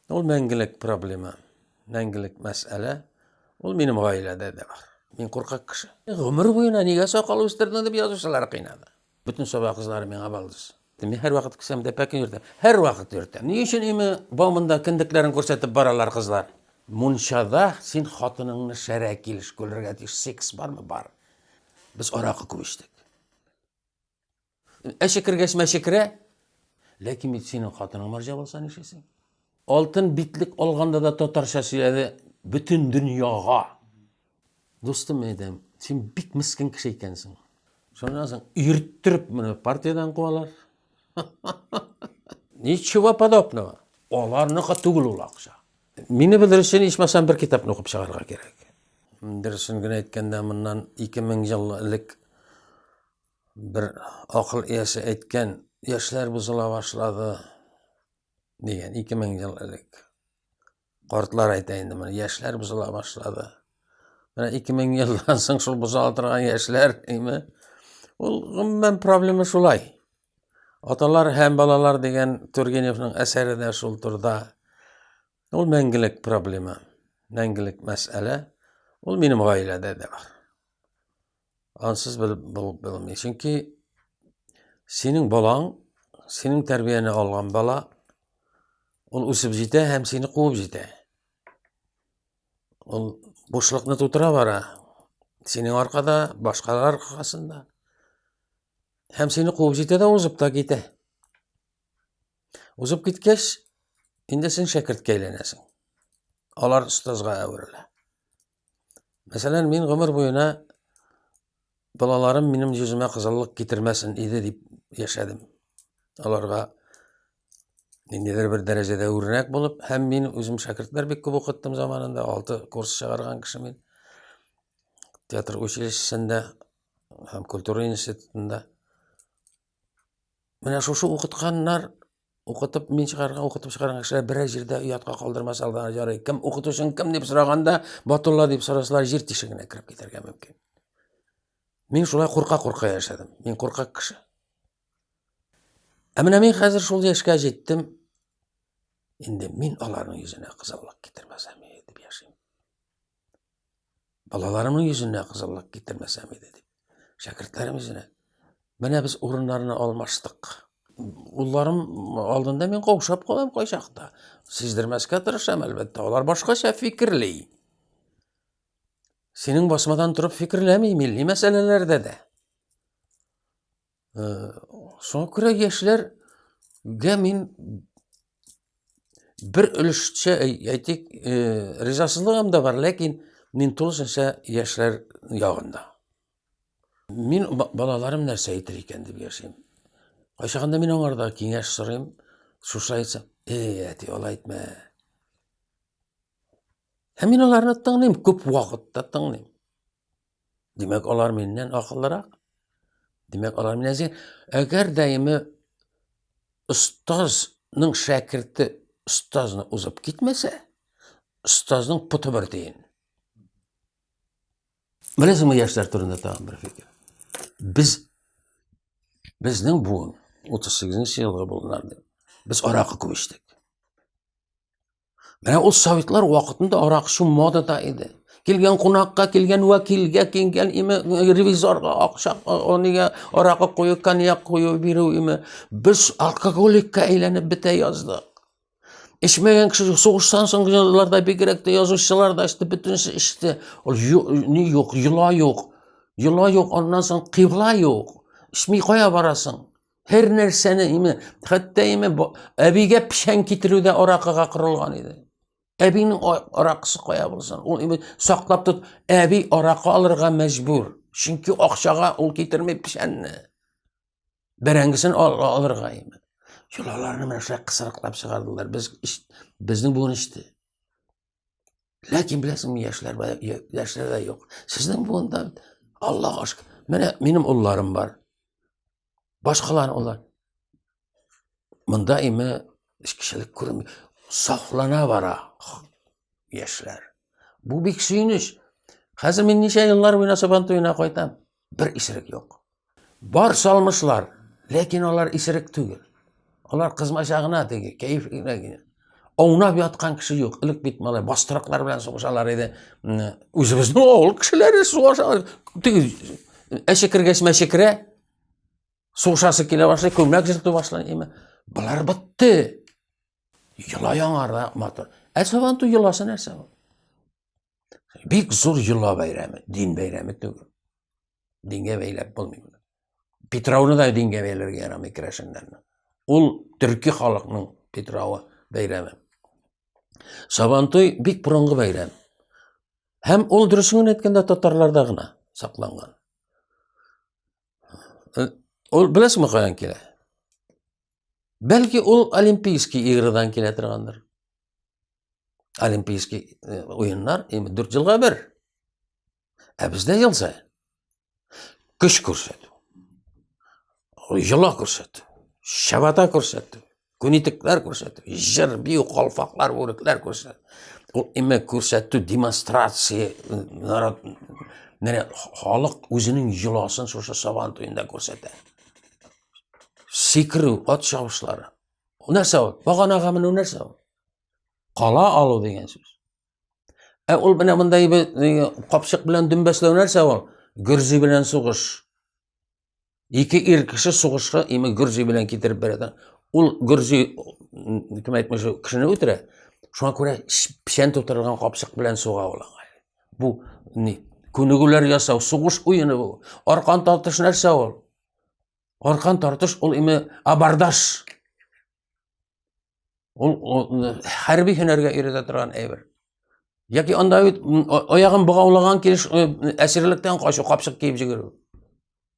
Ol мәңгілік проблема, мәңгілік мәсьәлә. Ol benim gailede de var. Men korkak kişi. Ömür boyuna niye sakal östürdün dep yazışçılar kıynadı. Bütün sabah kızları meni abaldız. Men her vakit kısam da pekin yurtam. Her vakit yurtam. Niye için imi bağımında kindiklerini ko'rsatib baralar kızlar? Munşada sen xotiniңni sharak kelish ko'rarga tish seks barmi? Bar. Biz oraqı ko'p ichdik. Eşikirgeç meşikire. Lekin men senin xotining marja bo'lsa nechasing? Oltin bitlik olganda da totarcha söyledi bütün dunyoga. Dostum dedim, sen bit miskin kishi ekansan. Sonradan so'ng uyirtirib meni partiyadan qo'yalar. Nичего подобного. Olarni tugul ulaqcha. Meni bildirishini içmasam bir kitobni o'qib chiqarga kerak. Bildirishini aytganda bundan 2000 yillik bir aql egasi aytgan yoshlar buzila boshladi degan 2000 yillik. Qortlar aytaydi mana yoshlar buzila boshladi. Mana 2000 yildan so'ng shul buzila turgan yoshlar imi? Ol g'imman problema shulay. Otalar ham balalar degan Turgenevning asarida shul turda. Ol мәңгілік problema, мәңгілік мәсьәлә. Ol benim gailede de var. Ansız bilmeyin. Çünkü senin balan, senin terbiyeni algan bala, ol usib jite hem seni quvib jite. Ol boşluqni tutura bara. Senin arkada, başkalar arkasında. Hem seni quvib jite de uzib da gite. Uzib gitkeş, indi sen şakirtke eylenesin. Alar ustazga öwrüle. Mesela men ömür boyuna balalarım benim yüzüme kızıllık getirmesin idi deyip yaşadım. Alarga indiler bir derecede örnek bulup hem men özüm şakirtler bek köp okuttum zamanında 6 kurs çıkargan kişimin. Teatr училищесinde hem Kultur institutunda. Mena şu okutkanlar okutup men çıkargan kişiler bir жерде uyatqa kaldırmasa aldan jarayı. Kim okutuşun kim dep soraganda Batullah dep sorasalar jir teshigine kirib keterge mümkün. Men şulay korka yaşadım. Men korkak kişi. Amina men hazır şul yaşka jettim. Endi men alarning yüzüne qizillik getirmesem deb yaşayım. Balalarimning yüzüne qizillik getirmesem deb. Şakirtlerim yüzüne. Mana biz o'rinlarini almıştık. Onların aldığında men qovuşap qolam qoyşaqda. Sizdirmesке tırışam elbette. Olar başkaça fikirli. Senin basmadan durup fikirlemi milli meselelerde de. Sonra yaşlar men bir ölüşçe aytik rizasızlığım da var. Lakin men to'liqcha yaşlar yağında. Men balalarım nerse aytır ekan deb yaşayım. Qaşaqanda men onlarda kengash sorayım. Şuşa aytsam, ati ol aytma. Hem men olarni tinglayım, ko'p vaqtda tinglayım. Demek olar menden aqıllıroq. Demek olar menden zengin. Agar daimi ustozning shakirti ustozni uzib ketmasa, ustozning puti bir deyin. Bilasizmi yoshlar turida tag'in bir fikr. Bizning bugun 38-yilga bo'linardi. Biz oraqı ko'p ichdik. Mana o sovetlar vaqtida oraqı shu modada edi. Kelgan qonaqqa, kelgan vakilga, kelgan revizorga oqshaq oniga oraqı qo'yib, konyak qo'yib beruvimi. Biz alkogolikka aylanib bita yozdik. İçmeyen kishi so'g'ishdan so'nggi yillarda bekerakda yozuvchilar da işte butunisi ichdi. Ne yo'q, yilo yo'q, ondan so'ng qibla yo'q. İçmey qo'ya borasan. Her narsani hatto abiga pishan ketiruvda oraqaga qurilgan edi. Abining oraqisi qo'ya bo'lsin. U saqlab tut, abi oraqa olirga majbur. Chunki oqshaga ul ketirmay pishanni. Barangisini olirga edi. Yollarını mana shular qisiriqlab chiqardilar. Bizning bu ishdi. Lakin bilasizmi yoshlarda yo'q. Sizning bunda Alloh aşkına. Mana mening o'g'llarim bor. Boshqalar ular. Bunda ish kishilik ko'rinmaydi. Saqlana bara yoshlar. Bu bek suyunish. Hozir men necha yillar munosabat o'yna qo'ydim. Bir ishirik yo'q. Bor solmishlar, lekin ular ishirik tugul. Ular qizmashag'ina tegi, kayfigina. Oynap yatkan kişi yok. Ilık bitmalar, bastıraklar bilen soğuşalar edi. Özümüzün oğul kişileri soğuşalar. Eşekir meşekire soğuşası kele başlayı, kömlek zırtı başlayı. Bular bitti. Yıla yanarda motor. Sabantu yılası nerse o? Bir zor yıla bayramı, din bayramı tügür. Dinge beylep bulmayayım. Petrov'unu da dinge beylerge yaramı kireşinden. Ol Türkiye halkının Petrov'u bayramı. Sabantoy bir burungu bayram. Hem ol dürüsünün etkende Tatarlarda gına saklangan. Ol bilesi mi koyan kele? Belki ol olimpiyski iğridan kele tırgandır. Olimpiyski oyunlar 4 yılga bir. Bizde yıl sayın. Kış ko'rsatdi. Yıla ko'rsatdi. Shabata ko'rsatdi. Kunitiklar ko'rsatdi. Jir, biu, qalfaqlar, o'riklar ko'rsatdi. O ime ko'rsatdi demonstratsiya, xalq o'zining yilosin shu Sabantoyinda ko'rsatdi. Sekiruv, ot chavushlari. O narsa o. Bag'ona g'amini o narsa o. Qala olu degan so'z. Ol bilan bunday qopshiq bilan dumbaslar narsa o. Gürzi bilen soğuş. İki kişi soğuşa Gürzi bilen getirip bereden. Ol Gürzi kim aytmış kişini ötüre. Şuna göre pişen tutargan kapsık bilen soğuğa olan. Bu könügüler yasav, soğuş oyunu bu. Arkan tartış nerse ol. Arkan tartış ol abardaş. Ol harbi hünerge iride duran eyber. Yaki onda oyağın bağlagan keliş esirlikten kaçı kapsık giyip jigiriyor.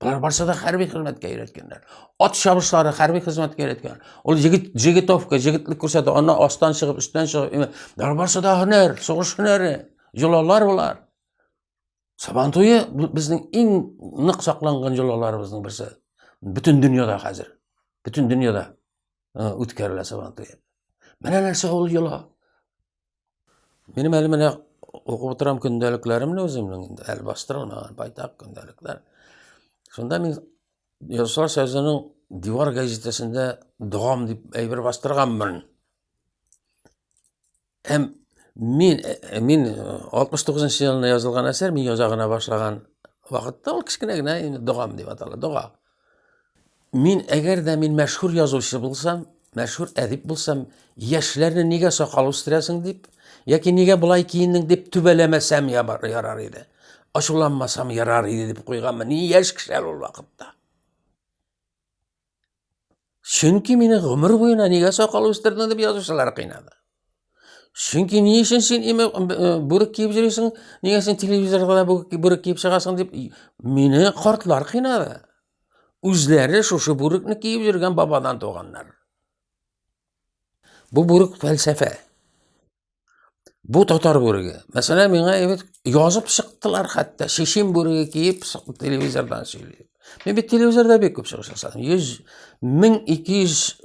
Bular barsa da harbi hizmetke öğretkenler. At şabışları harbi hizmetke öğretkenler. Ol jigitovka, jigitlik ko'rsatdi. Ona ostan çıkıp, üstten çıkıp. Bular barsa da hüner, soğuş hüneri. Jolalar bular. Sabantoyu bizning eng niq saqlangan jolalarımızın birisi. Bütün dünyada hazır. Bütün dünyada o'tkarilar Sabantoyu. Mana narsa ol yola. Benim elimine okup oturam gündeliklerimle özümün el bastırılmagan baytak gündelikler. Sonda men Yozlar Sözü'nün Divar gazetesinde doğam deyip eyber bastırganmın. Hem men 69 yılında yazılgan eser, men yozagına başlagan vaqtda ol kichkinagina doğam deb ataladi, doğa. Men eğer de men meşhur yazuvchi bo'lsam, meşhur edip bo'lsam, yoshlarni nega soqol o'stirasan deb, yoki nega bulay kiyinding deb tübelemesem yarar edi. Aşulanmasam yarar edi deb qo'yganman. Ni yosh kishilar ol vaqtda. Chunki meni umr bo'yina nega soqol o'stirding deb yozuvchilar qiynadi. Chunki ne uchun sen buruk kiyib juraysan, nega sen televizorda buruk kiyib chiqasan deb meni qortlar qiynadi. O'zlari shu burukni kiyib yurgan babadan tug'anlar. Bu buruk falsafa. Bu Tatar burugi. Mesela menga evet yozib chiqdilar hatta shishin burugi kiyib televizordan söyleyip. Men bir televizorda bek ko'p chiqish yasadim. 1200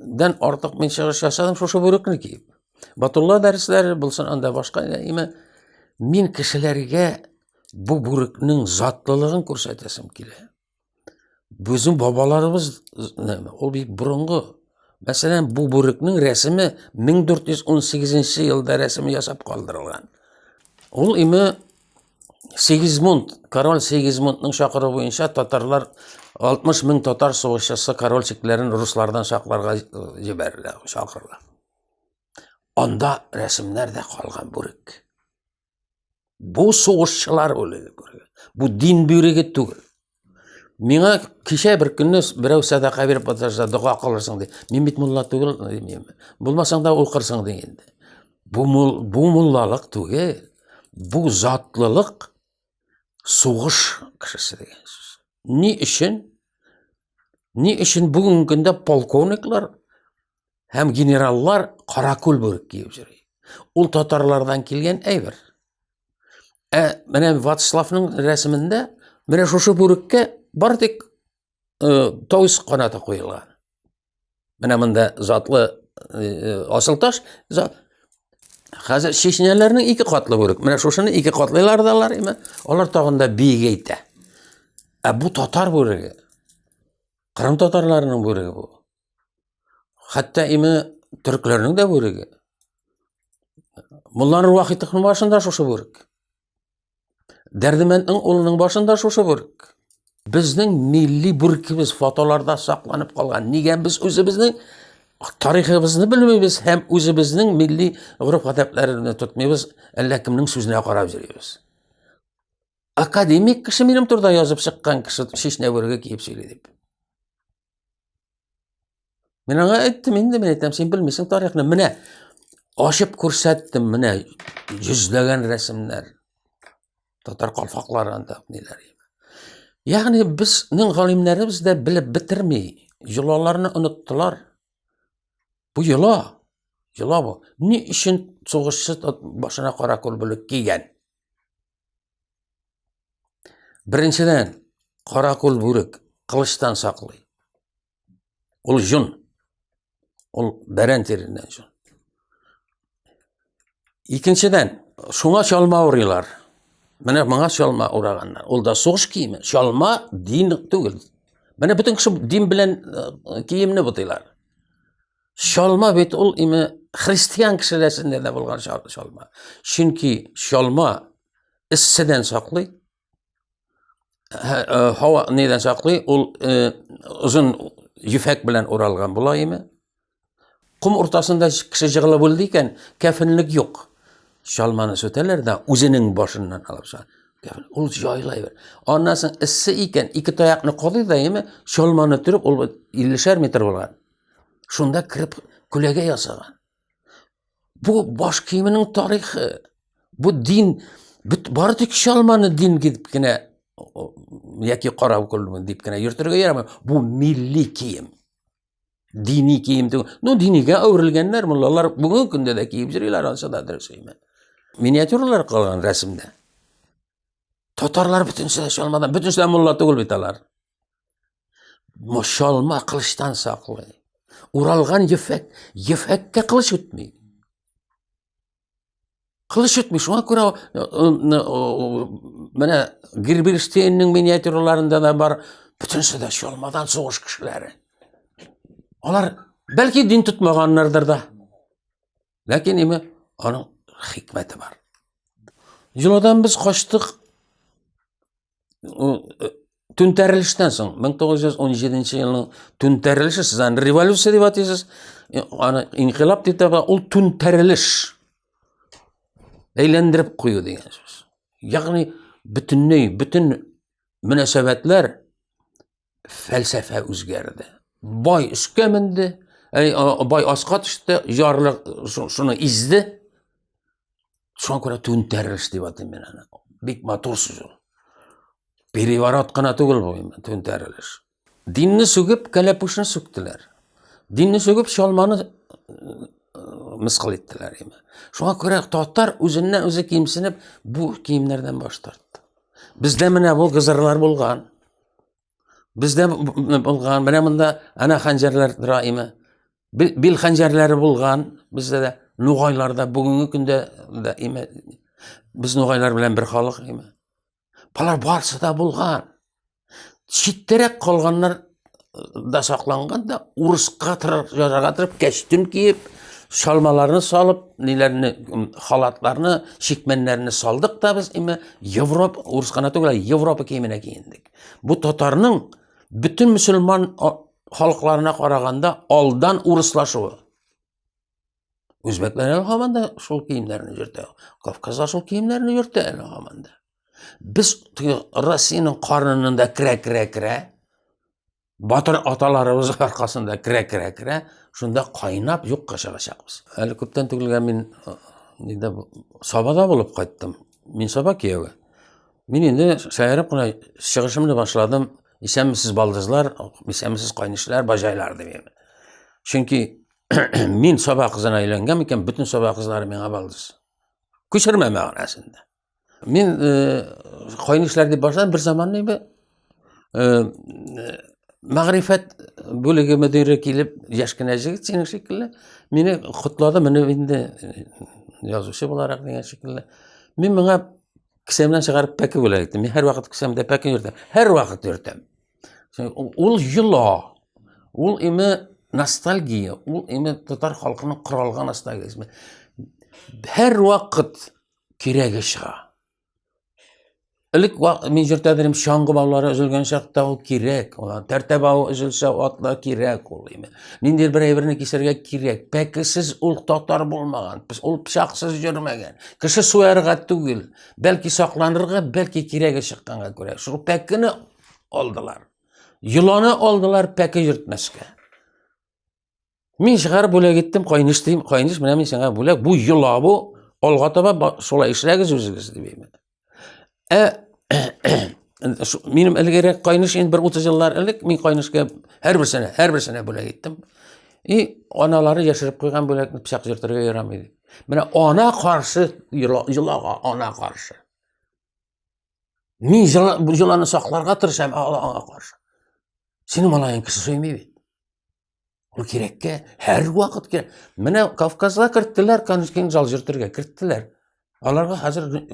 dan ortiq men chiqish yasadim shu burukni kiyib. Batullah darslari bo'lsin anda boshqa men kishilarga bu burukning zotliligini ko'rsatasam kelar. Bizim babalarımız o bir burungu. Mesela bu burukning resmi 1418 yılda resmi yasap kaldırılgan. Ol Sigismund, Karol Sigismund'ның şakırı boyunca Tatarlar 60 bin Tatar soğuşçысы Karolçiklerin Ruslardan şaklarga jiberdiler, şakırlar. Onda resimler de kalgan buruk. Bu soğuşçılar oluyor. Bu din bürüge tügül. Menga kişe bir günü birov sadaqa berip atarsa dua kılırsın diye. Men bit mulla tugul demeyim. Bulmasan da okursın degende. Bu mullalık tugul. Bu zatlılık soğuş kişisi degen söz. Ni için bugün günde polkovniklar hem generallar karakul buruk giyip jürüyor. Ul Tatarlardan kelgen eyber. Mene Vatislav'ның resminde mene şu burukka bardik to'ys qanoti qo'yilgan. Mana bunda zotli asıl taş. Hozir Chechenyalarning 2 qatlı buruk. Mana shuni 2 qatlilardalar, ular tog'inda begeydi. Bu Tatar burugi. Qrim Tatarlarining burugi bu. Hatta Türklerning de burugi. Mullaның Вахитовның башында шушы бүрек. Дәрдімәннің ұлының башында шушы бүрек. Біздің милли бүрекіміз фотоларда сақланып қалған. Неге біз өзіміздің тарихыбызны білмейміз, һәм өзіміздің милли ғұрып ғадәтләрін тұтмайбыз, әллә кімнің сөзіне қарап жүребіз. Академик кіші менің турда жазып шыққан кіші шешне бүрегі киіп сөйле деп. Мен аңа айттым, енді мен айтам, сен білмейсің тарихны. Міне ашып көрсәттім, міне жүздеген рәсімлер, татар қалфақларында нелер. Яғни біздің ғалимләріміз де біліп бітірмей, йолаларны ұныттылар. Бұл йола бұл. Не үшін соғысшы башына қара көл бүлік киген? Біріншіден, қара көл бүрек қылыштан сақлай. Ол жүн. Ол бәрән терінен жүн. Екіншіден, шуңа шалма ұрайлар. Міне мыңа шалма ұрағандар. Ол да соғыш киімі. Шалма дин түгіл. Міне бүтін кіші дин білен киімні бұтайлар. Шалма бет ол христиан кішілесінде де болған шалма. Çünkü шалма іссіден сақлай. Hava neden сақлай? Ол ұзын yüfek білен оралған бұла емі. Құм ортасында кіші жығылы болды екен, кәфінлік жоқ. Шалманы сөтелер де өзінің башынан алып шығар. Ол жайлай бер. Ondan soң ісі екен, екі таяқны қолай да емі, шалманы түріп, ол 50 метр болған. Шунда кіріп күлеге ясаған. Бұл баш киімінің тарихы. Бұл дин, бары тек шалманы дин кетіп кіне, яки қарау көлімін деп кіне ертірге ярамай. Бұл милли киім. Dini kiyimdi. No diniga öğrilgenler mullalar bugün günde de kiyip жүрüyorlar ansadadır şeyme. Minyatürler kalgan resimde. Tatarlar bütün şey şalmadan, bütün şey mulla tugul bitalar. Şalma kılıçtan saklı. Uralgan yefekke kılıç ötmey. Kılıç ötmey. Şuna göre bana Girbirstein'in minyatürlerinde de var. Bütün şey de şalmadan soğuş kişileri. Onlar belki din tutmağanlardır da. Lakin onun hikmeti var. Yıladan biz kaçtık tünterilişten soň 1917 yılının tünterilişi siz revolüsiya dep ataysiz. İnkılap dep ol tünteriliş. Eylendirip koyu degan söz. Yani bütün münasebetler felsefe özgerdi. Bay üskə mindi, bay asqa düşdü, yarlıq şunu izdi. Şuna görə tünteriliş dep atayım ben. Bek matorsuz ol. Perivarat qana tugul bu tünteriliş. Dinni sögüp kalepuşunu söktüler. Dinni sögüp şalmanı misqil ettiler. Şuna görə tatar özündən özü kiyimsinip bu kiyimlerden baş tarttı. Bizde mine bu kızırlar bolgan. Bizde bolgan, mine mında ana xanjarlar daimi. Bil xanjarları bolgan. Bizde de nuğaylarda bugünkü günde de biz nuğaylar bilen bir xalıq. Balar barsı da bolgan. Çitterek kalganlar da saklangan da urusqa yaratırıp keçtün kiyip şalmalarını salıp nelerini halatlarını şikmenlerini saldık da biz Avrupa urusqana tugul Avrupa kiyimine giyindik. Bu Tatarның bütün Müslüman halklarına qaraganda aldan uruslaşığı. Özbekler elhamanda şol kiyimlerini yürütü. Kafkazlar şol kiyimlerini yürütü elhamanda. Biz Rusiyanın qarnında kire Batır atalarımız arkasında kire şunda qaynap yok qaşaqaşaqız. Әлі көптен түгілген мен Sabada болып қайттым. Мен Саба күйеуі. Мен енді шайырып қына шығышымды başladım. İsəmisiz baldızlar, İsəmisiz qaynışlar, bacaylar demeyim. Çünkü men Saba kızına eylengen iken bütün Saba kızları mena baldız. Köçürme mağarasında. Men qaynışlar deb başladım bir zaman neybe Mağrifet bölüge müdürü kelip yaşkına jigit senin şekilde meni kutladı meni endi yazışı olarak degan şekilde men manga kisemden çıkarıp peki bo'laydi. Men her vaqt kisemde peki yurtam. Her vaqt yurtam. Ol yıla. Ol nostalgiya. Ol Tatar halkının quralgan nostalgiyasi. her vakit kirege çığa. İlk men jurtadırım şangı balları üzülgen şaqta o kirek. Ola terteba üzülse o atla kirek olayım. Nindir bir evrini keserge kirek. Peki siz uluktatar bulmagan. Biz ul pişaksız jürmegen. Kişi suyarga tugil. Belki saklanırga, belki kirege çıqqanga göre. Şu pekini oldular. Yılanı oldular peki yürtmeske. Men çıkarıp bule gittim, koyniş deyim. Koyniş mine men sana bule. Bu yıla bu. Olgataba sola işlegiz özügiz deyim. Benim ilgari koyniş bir 30 yıllar ilk men koynişke her bir sene bule gittim. Analары yaşırıp koygan bölekni pişak jürtürge yaramaydı. Mine ona karşı yılaga ona karşı. Men bu yılanı saklarga tırışam ona karşı. Seni malayın kişi söymaydı. O kerekke her vakit gerek. Mine Kafkasga kirttiler, kanışken jal jürtürge kirttiler. Alarga hazır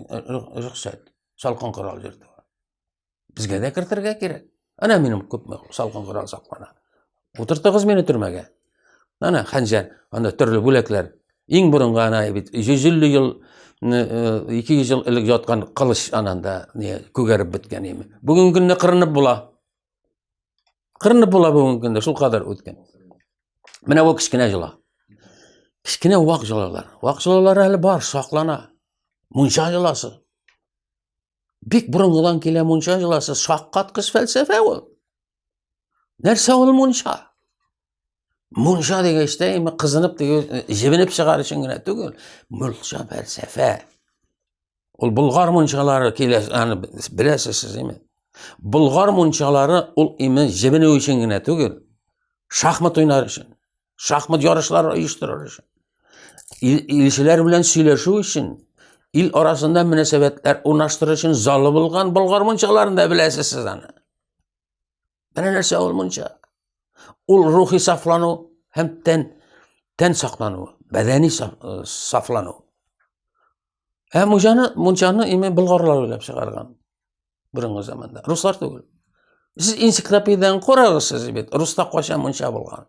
ruhsat. Salkın kural jürtü. Bizge de kirtirge gerek. Ana menim köpme salkın kural saklana. Oturtuguz meni türmege. Ana hanjar, anda türlü bölekler. Iň burunga ana 150 yıl 200 yıl ilik jatkan kılıç ananda ne kögerip bitken emi. Bugün günde kırınıp bula. Kırınıp bula bugün günde şul kadar ötken. Mine o kiçkine jıla. Kiçkine wak jılalar. Wak jılalar hali bar saklana. Munşa jılası. Bik burungudan kele munşa jılası. Şakkat kız felsefe o. Nerse ol munşa? Munşa dege işte kızınıp dege jibinip çıgar için güne tügül. Munşa felsefe. Ol Bulgar munşaları kele yani bilesiz siz mi? Bulgar munşaları ol imi jibini için güne tügül. Şahmat oynar için. Şahmat yarışlar uyuşturur için. İlişkiler bilen söyleşu için. İl arasında münasebetler unaştırır için zalı bulgan Bulgar munşalarını da bilesiz siz ana. Bana nerse ol munşa? Ol ruhi saflanu hem ten saklanu, bedeni saflanu. Hem munşanı imi Bulgarlar öylep çıkargan. Burungu zamanda. Ruslar tugul. Siz ensiklopediyadan korağız siz bit. Rus'ta koşan munşa bulgan.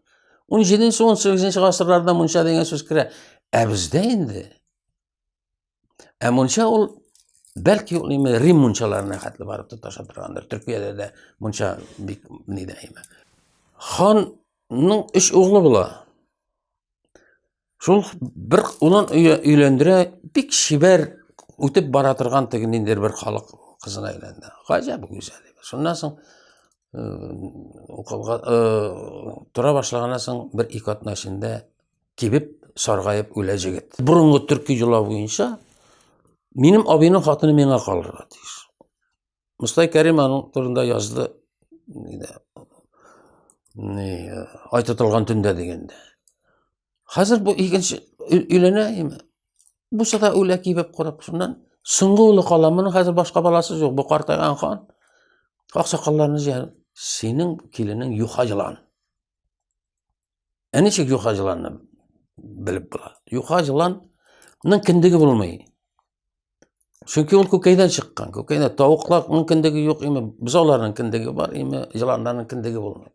17-nji 18-nji gasırlarda munşa degen söz kire. Bizde indi. Munşa ol belki ol imi Rim munşalarına hatlı barıp tutaşa turgandır. Türkiye'de de munşa ne deyim. Han'ın 3 oğlu bula. Şol bir ulan üylendire bik şiber ötüp baratırgan tegindir bir halık kızına eylendi. Gajap güzel. Şondan soň tura başlagana soň bir ikat naşinde kibip sargayıp öle jigit. Burungu türkü jula boýunça menim abinim hatyny meňe kalırga diýiş. Mustay Kerim anyň turunda yazdy. Aytatılgan tünde degende. Hazır bu ikinci üleneyim. Bu sada öyle kibip korap şundan. Sıngılı kalamının hazır başka balası yok. Bu kartayan han. Aksakallarını yer. Senin kilinin yuhacılan. Enişik yuhacılanını bilip bular. Yuhacılanın kindigi bulmayı. Çünkü ol kökeyden çıkkan. Kökeyden tavukların kindigi yok. Biz onların kindigi var. Yılanların kindigi bulmayı.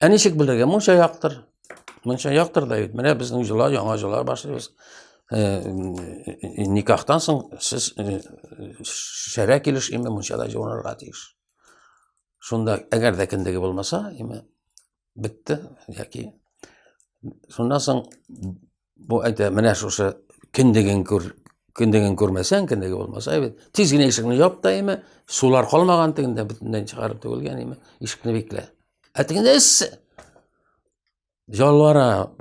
Enişik bildirgen. Munşa yaktır. Munşa yaktır da yut. Mene bizning yılar, yana yılar başlayız. Nikahtan soň siz şerek iliş ime munşada jonarga diýiş. Şunda eger de kindigi bolmasa ime bitti ýaki. Şondan soň bu aýta mene şuşa kindigin görmesen kindigi bolmasa evet. Tizgine işigini ýap da ime sular kalmagantiginde bütünden çıkarıp tögülgen ime işigini bekle. Atiginde Jalvara,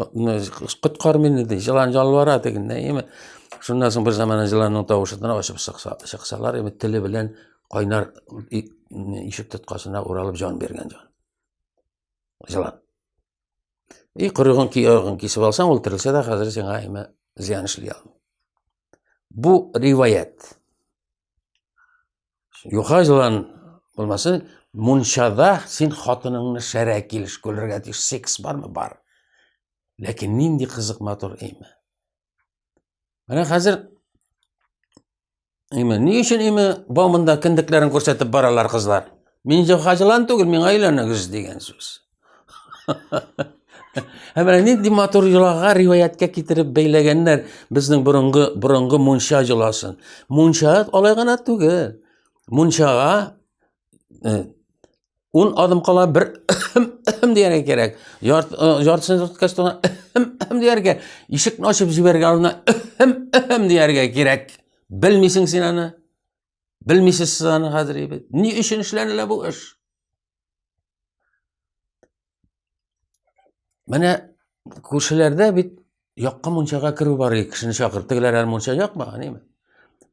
kutkar meni de, jalan jalvara degende emi. Şundan soň bir zaman jalanın tawuşyna başyp şyksalar, emi tili bilen qaynar işik tutkasyna uralyp jan bergen jan. Jalan. Qurugyn kesip alsaň ol tirilse de hazır seňa emi ziyan işleýär. Bu rivayet. Yuha jalan bolmasyn munşada sen hatynyňny şerek iliş gölerge diýiş, seks barmy? Bar. Lekin nindi kızık motor emi. Mana hazır emi ne üçün emi bamında kindiklerini görsetip baralar kızlar. Men hacılan tugul, men aýlana güz degen söz. Hemen nindi motor yulağa rivayetke getirip beylegenler bizning burungi Muncha yulasin. Muncha olay gana tugil. Munchaga 10 adım kala bir diyerek gerek. Yartısını tutkasına diyerek. İşikni açıp jiberganına diyerek gerek. Bilmisin sen onu. Bilmisiz siz onu hazır. Ni işin işlerine bu iş. Mana ko'rshilerde bir yoqqa munchaga kirib boray, kishini chaqirtirdilar, her muncha yoqma, nima?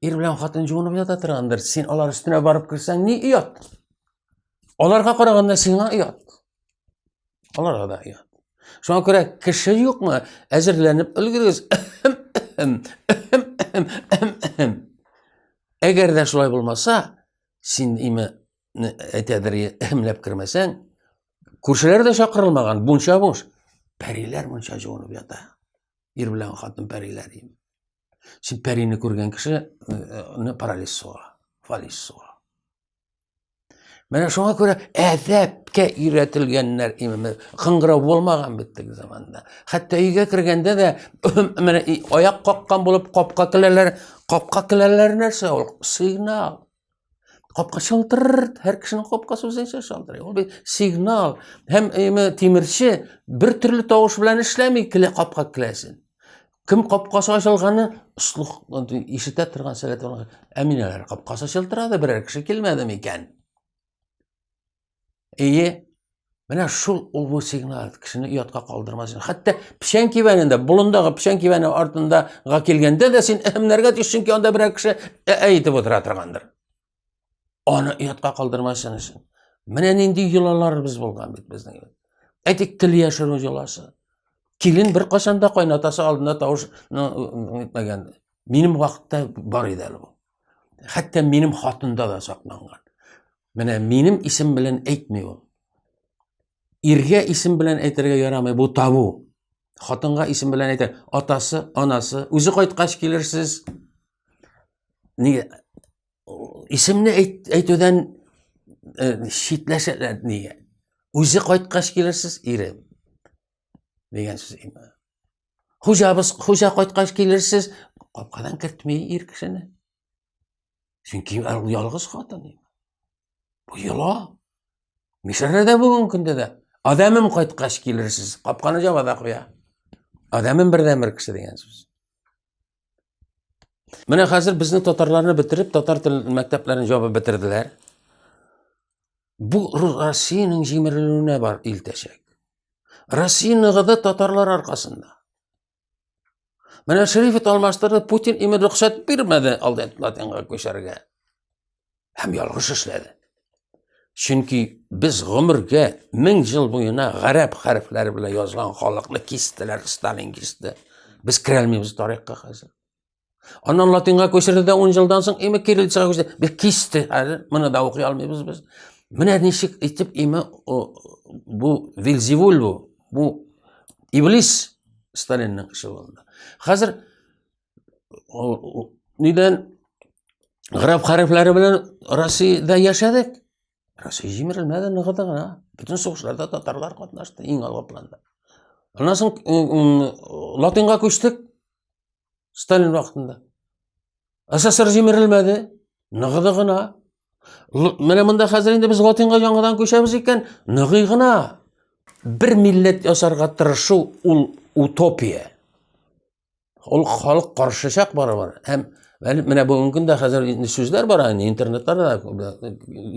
Er bilan xotin jo'nib yotatirgandir. Sen ular ustuna borib kirsang, ne uyat? Ularga qaraganda senga uyat. Ularga da uyat. Shunga ko'ra kishi yo'qmi? Ajrlanib ulguriz. Agarda shulay bo'lmasa, sen nima aytadir, emlab kirmasang, ko'rshilar da chaqirilmagan, buncha bo'sh. Periler muncha jo'nib yota. Er bilan xotin periler. Sen perini ko'rgan kishi paraliz suva, faliz suva. Mana shunga ko'ra adabga uyretilganlar qing'irab bo'lmagan bitdik zamanda. Hatto uyga kirganda da mana oyoq qoqqan bo'lib qopqa kilarlar narsa ol, signal. Qopqa şaltır, her kişinin qopqası o'zgacha şaltır. O bir signal. Hem temirchi bir türlü tovush bilan ishlamay qopqa kilasin. Kim qopqasi ochilgani usluq eshita turgan salat bo'lgan. Aminalar qopqasi ochiltiradi, biror kishi kelmadimi ekan. Mana shu bu signal kishini uyatga qoldirmasin. Hatto pishan kivanida, bulundagi pishan kivani ortida kelganda da sen hamlarga tushsinki, onda biror kishi aytib o'tiratirgandir. Onu uyatga qoldirmasin uchun. Mana endi yulalar biz bo'lgan bizning. Aytik til yashiruv yulasi. Kelin bir qachonda qaynotasi oldida tovush etmagan. Mening vaqtda bor edi bu. Hatto mening xotinda da saqlangan. Mana mening ism bilan aytmaydi. Erga ism bilan aytirga yaramay, bu tabu. Xotinga ism bilan aytar, otasi, onasi, o'zi qaytqach kelersiz. Nega isimni aytuvdan shitlashadilar nega? O'zi qaytqach kelersiz, erim degan so'z emas. Xo'ja qaytqach kelersiz, qopqadan kiritmay er kishini. Chunki yolg'iz xotin. Bu yo'lo. Misrada bugungi kunda da odamim qaytqach kelersiz, qopqani javobda qo'ya. Odamim birdan bir kishi degan so'z. Mana hozir bizni tatarlarni bitirib, tatar til maktablarini javob bitirdilar. Bu Rossiyaning jimiriluvine var ilteşek. Rossiyanig'ida tatarlar orqasida. Mana Sharifov almashtirdi, Putin imi ruxsat bermadi Latinga ko'sharga. Ham yolg'iz ishladi. Chunki biz umrga 1000 yil bo'yina g'arab harflari bilan yozilgan xalqni kesdilar, Stalin kesdi. Biz kira olmaymiz tarixga hozir. Ondan Latinga ko'chirdi 10 yildan so'ng imi kirilchaga ko'chirdi. Bir kesdi, buni da o'qiy olmaymiz biz. Mana nechik aytib imi bu Vilzivul bu iblis Stalinning ishi bo'ldi. Hozir nidan g'arab harflari bilan Rossiyada yashadik. Rossiya jimirilmadi, nig'idagina. Butun so'g'ishlarda tatarlar qatnashdi eng olg'a planda. Ondan so'ng Latinga ko'chdik. Stalin vaqtida. SSR jimirilmadi, nig'idagina. Mana bunda hozir endi biz Latinga yangidan ko'chamiz ekan, nig'igina. Bir millat yasarga tirishuv ul utopiya. Ol xalq qarshishaq barabar. Ham mana bugungi kunda hozir so'zlar bor, internetlarda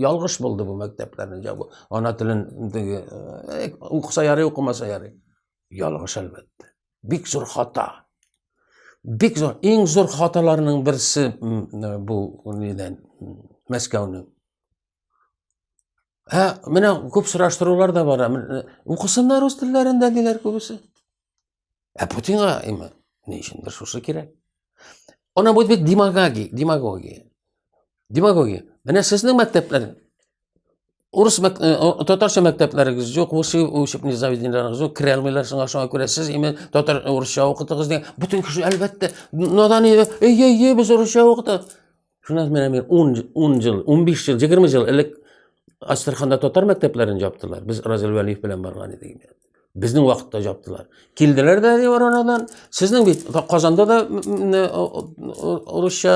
yolg'ish bo'ldi bu maktablarning javobi. Ona tilini o'qisa yari, o'qimasa yari. Yolg'ish albatta. Bek zo'r xato. Bek zo'r, eng zo'r xatolarning birisi bu nidan Moskvaning. Mana ko'p surashtiruvlar da bor. O'qisinlar rus tillarida deylar ko'pisi. Putinga ne işindir şusu kerak. Ona bu bir demagogiya. Mana sizning maktablaringiz, Urus tatarcha maktablaringiz yo'q, o'shibni zavidinlaringiz yo'q, kira olmaylar, shunga ko'ra siz tatar uruscha o'qitdingiz degan. Butun kishi albatta nodon biz uruscha o'qitdik. Shundan men 10 yil, 15 yil, 20 yil ilk Astraxanda tatar maktablarini yopdilar. Biz Razil Valiyev bilan borgan edik. Bizning vaqtda jopdilar. Keldiler de oradan. Sizning bit Qozonda da Ruscha,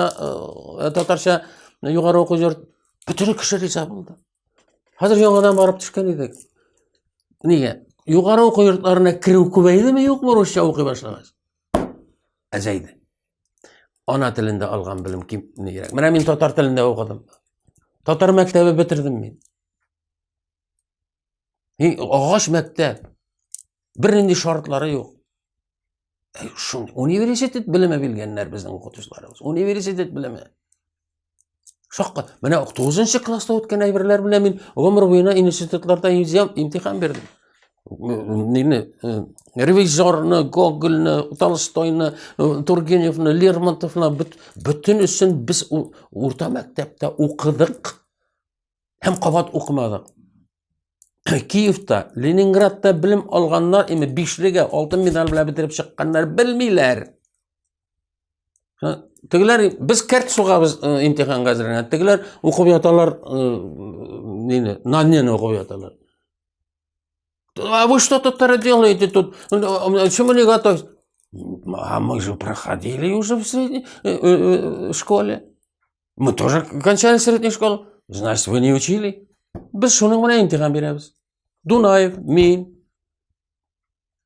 Tatarcha yuqori o'quv yurt bütün kishi riza bo'ldi. Hozir yangadan borib tushgan edik. Nega? Yuqori o'quv yurtlarına kiruv ko'paydimi, yo'qmi Ruscha o'qiy boshlamas? Azaydi. Ana tilinde algan bilim kim ne gerek? Mana men Tatar tilinde o'qidim. Tatar maktabi bitirdim men. Ağaç mektep. Birinin şartları yok. Şu üniversitet bilimi bilgenler bizden okutuşlarımız. Üniversitet bilimi. Şakka. Bana 9. klasta o'tgan ayberler bilen men ömür boyuna institutlarda imtihan berdim. Revizorni, Gogolni, Tolstoyni, Turgenevni, Lermontovni bütün üçün biz o'rta maktabda o'qidik. Hem qavat o'qimadik. Kiyev'da, Leningrad'da bilim alganlar emi 5'liga altın medal bilan bitirib chiqqanlar bilmeyler. Tegiler biz kart so'g'amiz imtihonga hazırlanadi. Tegiler o'qib yotalar, nonni o'qib yotalar. А вы что тут делаете тут? Чему не готовитесь? А мы же проходили уже в средней школе. Мы тоже кончали среднюю школу. Значит, вы не учили. Biz şunun bilan imtihon beramiz. Dunayev, men,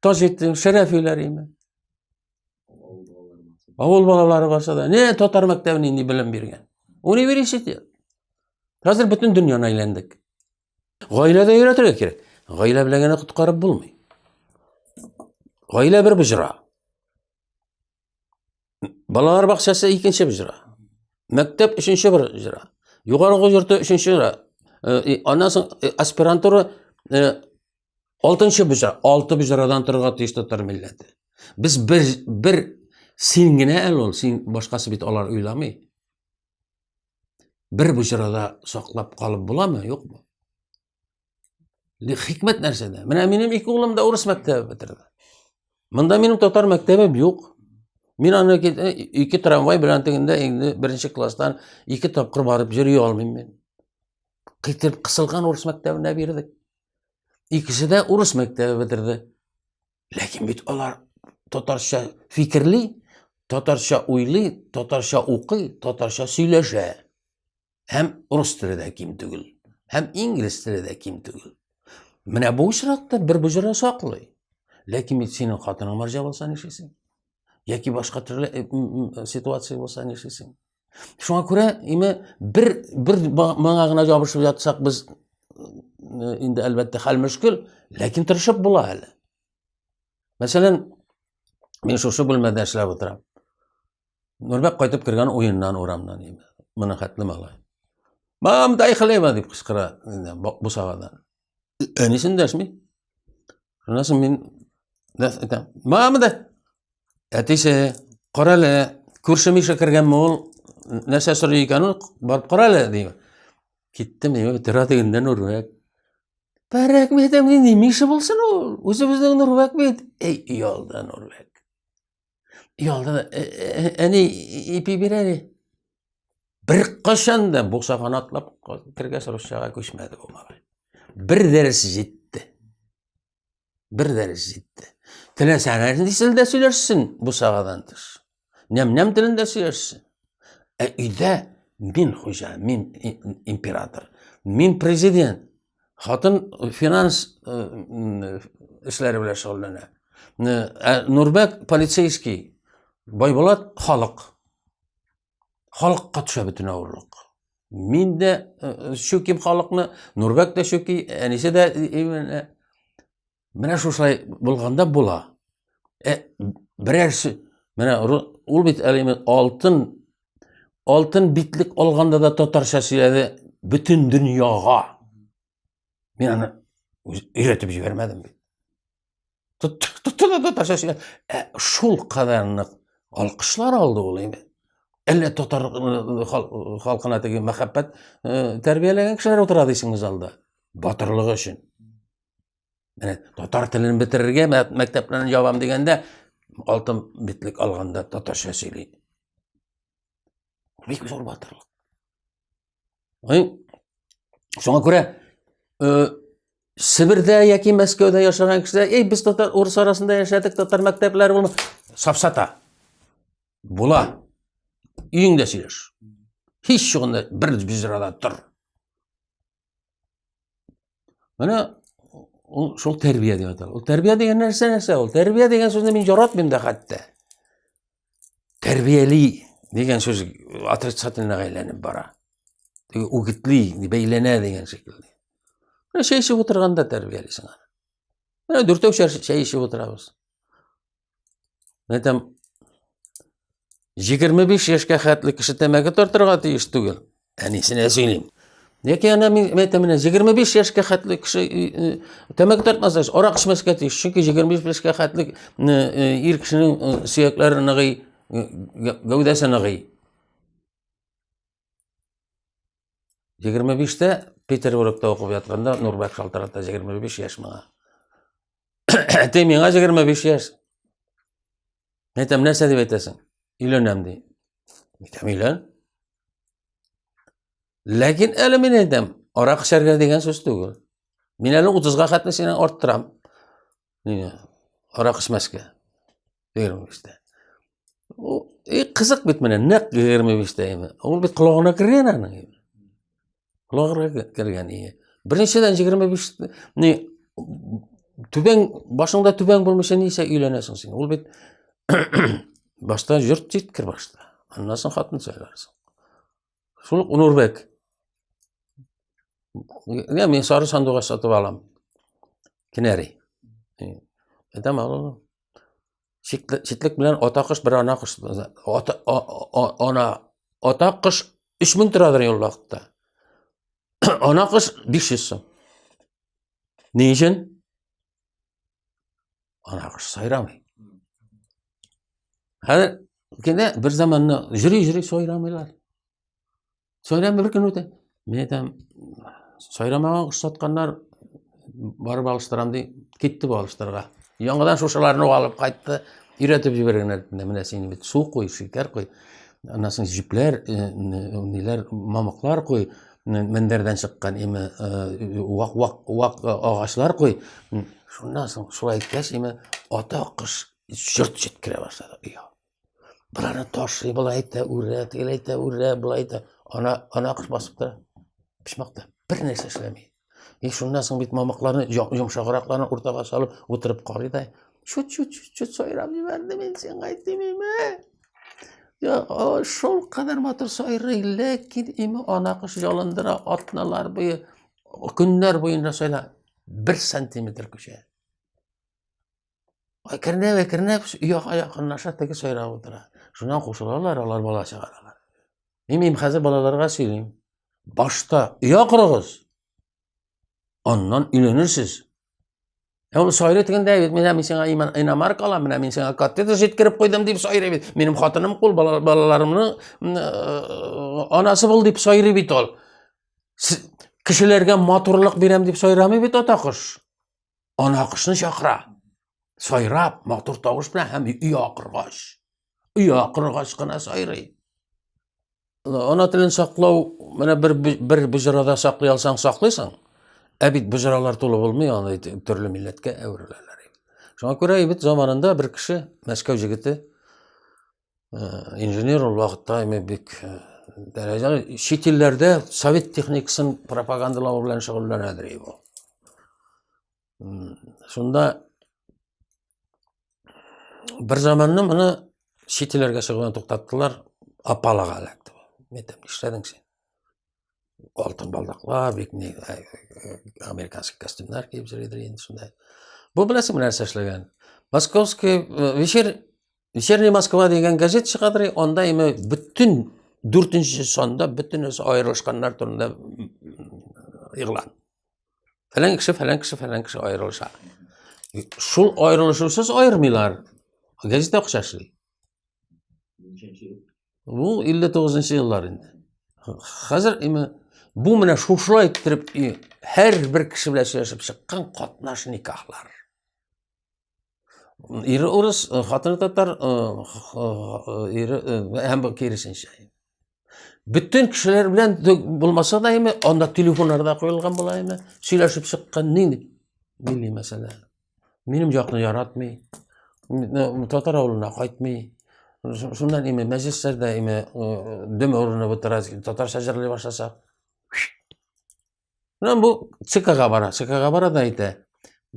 Tojettin, Şerefiylarimi. Avul balalari bo'lsa da, ne Tatar maktabini endi bilim bergan. Universitet. Hozir butun dunyoni aylandik. G'oyilada o'rgatirish kerak. G'oyila bilagini qutqarib bo'lmaydi. G'oyila bir bujra. Balalar bog'chasi 2-chi bujra. Maktab 3-chi bujra. Yuqori o'quv yurti 3-chi bujra. Ondan so'ng aspirantura 6-chi bujra. 6 bujradan turgan Tatar millati. Biz bir sengina ol, sen boshqasi bit olar o'ylamay. Bir bujrada saqlab qolib bo'ladimi, yo'qmi? Hikmat narsada. Mana mening ikki o'g'lim da o'ris maktabi bitirdi. Menda mening Tatar maktabim yo'q. Men ana ikki tramvay bilan teganda endi 1-klassdan 2 topqir borib yuriy olmayman. Qitirib qisilgan o'ris maktabida berdik. İkisi de o'ris maktabi bitirdi. Lekin bit ular Tatarcha fikrli, Tatarcha o'yli, Tatarcha o'qiy, Tatarcha so'ylasha. Hem rus tilida kim tugul, hem ingliz tilida kim tugul. Mana bu shiratda bir bujra saqlay. Lekin bit sening xotining marja bo'lsa nishasing. Yoki boshqa turli situatsiya bo'lsa nishasing. Shunga ko'ra, bir mang'ag'ina jabirishib yotsak biz endi albatta hal mushkul, lekin tirishib bo'ladi. Masalan, men shu bo'lmada ishlab o'tiraman. Nurbek qaytib kirgan o'yindan o'ramdan emi. Meni xatlamag'lay. "Mam dayxlayman" deb qichqira bu savadan. Anisin dashmi? Shundan men aytam. "Mamda atise qorala ko'rshimish kirgan mo'l narsa so'ray ekanu, borib qorala" deyman. Ketdim, tiradeginden Nurbek. Barak mehdem nima ishi bo'lsin u? O'zi bizning Nurbek bet. Ey yolda Nurbek. Yolda ani ipi beradi. Bir qachonda bo'sag'on atlab kirgach Ruschaga ko'chmadi bu mavzu. Bir dars yetdi. Bir dars yetdi. Tilasanlarni tilda so'rashsin bu sagadan tish. Nem tilida so'rashsin. Uyda men xo'ja, men imperator, men prezident, xotin finans ishlari bilan shug'ullanadi. Nurbek politseyskiy, Boybolat xalq. Xalqqa tushadi butun o'g'irlik. Menda shu kim xalqni, Nurbekda shuki, anisida mana shulay bo'lganda bo'la. Birarsi mana ul bit oltin bitlik olganda da Tatarcha so'yladi butun dunyoga. Men uni o'rgatib yubormadim. Tatarcha so'yladi. Shul qadarni olqishlar oldi o'layman. Elle Tatar xalqına tegi muhabbat tarbiyalagan kishilar o'tiradi isingiz oldi. Botirligi uchun. Mana Tatar tilini bitirirga maktablarni javob deganda oltin bitlik olganda Tatarcha so'ylaydi. Bek zo'r botirlik. Shunga ko'ra Sibir'de яки Мәскәүдә яшаган кешеләр, без татар урыс арасында яшәдек, татар мәктәпләре булма. Сафсата. Була. Үйеңдә сөйләш. Һич шугында бер биҗрада тор. Менә ул шул тәрбия дип атала. Ул тәрбия дигән нәрсә ул? Тәрбия дигән сүзне мин яратмыйм да хәтта. Тәрбияли дигән сүз отрицательно әйләнеп бара. Үгетли, бәйләнә дигән шикелле. Менә чәй эчеп утырганда тәрбиялисең аны. Менә дүртәү чәй эчеп утырабыз. Әйтәм, 25 яшькә хәтле кеше тәмәке тартырга тиеш түгел. Әнисенә сөйлим. Яки ана мин әйтәм, 25 яшькә хәтле кеше тәмәке тартмаса, арак эчмәскә тиеш. Чөнки 25 яшькә хәтле ир кешенең сөякләре ныгый, гәүдәсе ныгый. 25-тә Петербургта укып ятканда Нурбәк шалтырата 25 яшь миңа. Әтәй миңа 25 яшь. Әйтәм, нәрсә дип әйтәсең? Өйләнәм ди. Әйтәм, өйлән. Ләкин әле мин әйтәм, арак эчәргә дигән сүз түгел. Мин әле 30-га хәтле синән арттырам. Арак эчмәскә. 25-тә. Кызык бит менә, нәкъ 25-тә. Ул бит колагына кергән аның. Колагына кергән. Беренчедән 25 түбәң, башыңда түбәң булмыйча ничә өйләнәсең син? Ул бит башта йорт җиткер башта. Аннан соң хатын сайларсың. Шул Нурбәк. Мен сары сандугач сатып алам. Кинәри. Әйтәм, алам. Читлек белән ата кош бер ана кош. Ата кош 3000 торадыр ул вакытта. Ана кош 500 сум. Ни өчен? Ана кош сайрамый. Хәзер кинә бер заманны йөри сайрамыйлар. Сайрамый бер көн үтә. Мен әйтәм, сайрамаган кош сатканнар барып алыштырам ди, китте бу алыштырга. Яңадан шушыларны алып кайтты, өйрәтеп җибәргәннәр. Менә син бит су куй, шикәр куй. Аннан соң җипләр, ниләр, мамыклар куй, мендәрдән чыккан вак агачлар куй. Шуннан соң шулай әйткәч, ата кош йорт җиткерә башлады. Буларны ташлый, булай әйтә, үрә, булай әйтә. Ана кош басып тора. Пишмакта бер нәрсә эшләми. Шуннан соң бит мамыкларны, йомшагыракларны уртага салып утырып карый да, чут сайрап җибәрде, мен сиңа әйтмим. Шул кадәр матур сайрый, ләкин ана кош ялындыра, атналар буе, көннәр буена сайла, 1 сантиметр күчә. Кернәп, якынлаша теге сайрап утыра. Шуннан кушылалар, алар бала чыгаралар. Мин хәзер балаларга сөйлим. Башта уя кырыгыз. Аннан өйләнерсез. Ул сайрый дигәндә, мен сиңа иномарка алам, мен сиңа катетер җиткереп куйдым дип сайрый бит. Минем хатыным кул, балаларымның анасы бул дип сайрый бит ул. Кешеләргә матурлык бирәм дип сайрамый бит ата кош. Ана кошны чакыра. Сайрап, матур тавыш белән һәм уя кыргач кына сайрый. Ана телен саклау, менә бер буҗрада саклый алсаң саклыйсың. Бит буҗралар тулы булмый, аны төрле милләткә әверәләр. Шуңа күрә бит заманында бер кеше, Мәскәү җегете, инженер ул вакытта бик дәрәҗәле чит илләрдә совет техникасын пропагандалау белән шөгыльләнәдер бу. Шунда бер заманны моны чит илләргә чыгудан туктаттылар, апалага эләкте. Әйтәм, эшләдең син. Алтын балдаклар, бик американский костюмнар киеп йөридер инде шундай. Бу беләсең нәрсә эшләгән? Московский вечерний Москва дигән газет чыгадыр, анда бүтән 4-нче санда бүтәнесе аерылышканнар турында игълан. Фәлән кеше аерылыша. Шул аерылышусыз аермыйлар. Газет акча эшли. Бу 59-нчы еллар инде. Хәзер бу менә шушылай иттереп һәр бер кеше белән сөйләшеп чыккан катнаш никахлар. Ире урыс, хатыны татар, ире һәм киресенчә. Бүтән кешеләр белән булмаса да анда телефоннарда куелган була, сөйләшеп чыккан нинди milliy masala. Mening joqni yaratmay, Tatar avluna qaytmay, shundan majlislarda dim o'rinib o'tirasiz, Tatar shajarlay boshlasak. Bu CK'ga boradi. CK'ga boradi aytadi.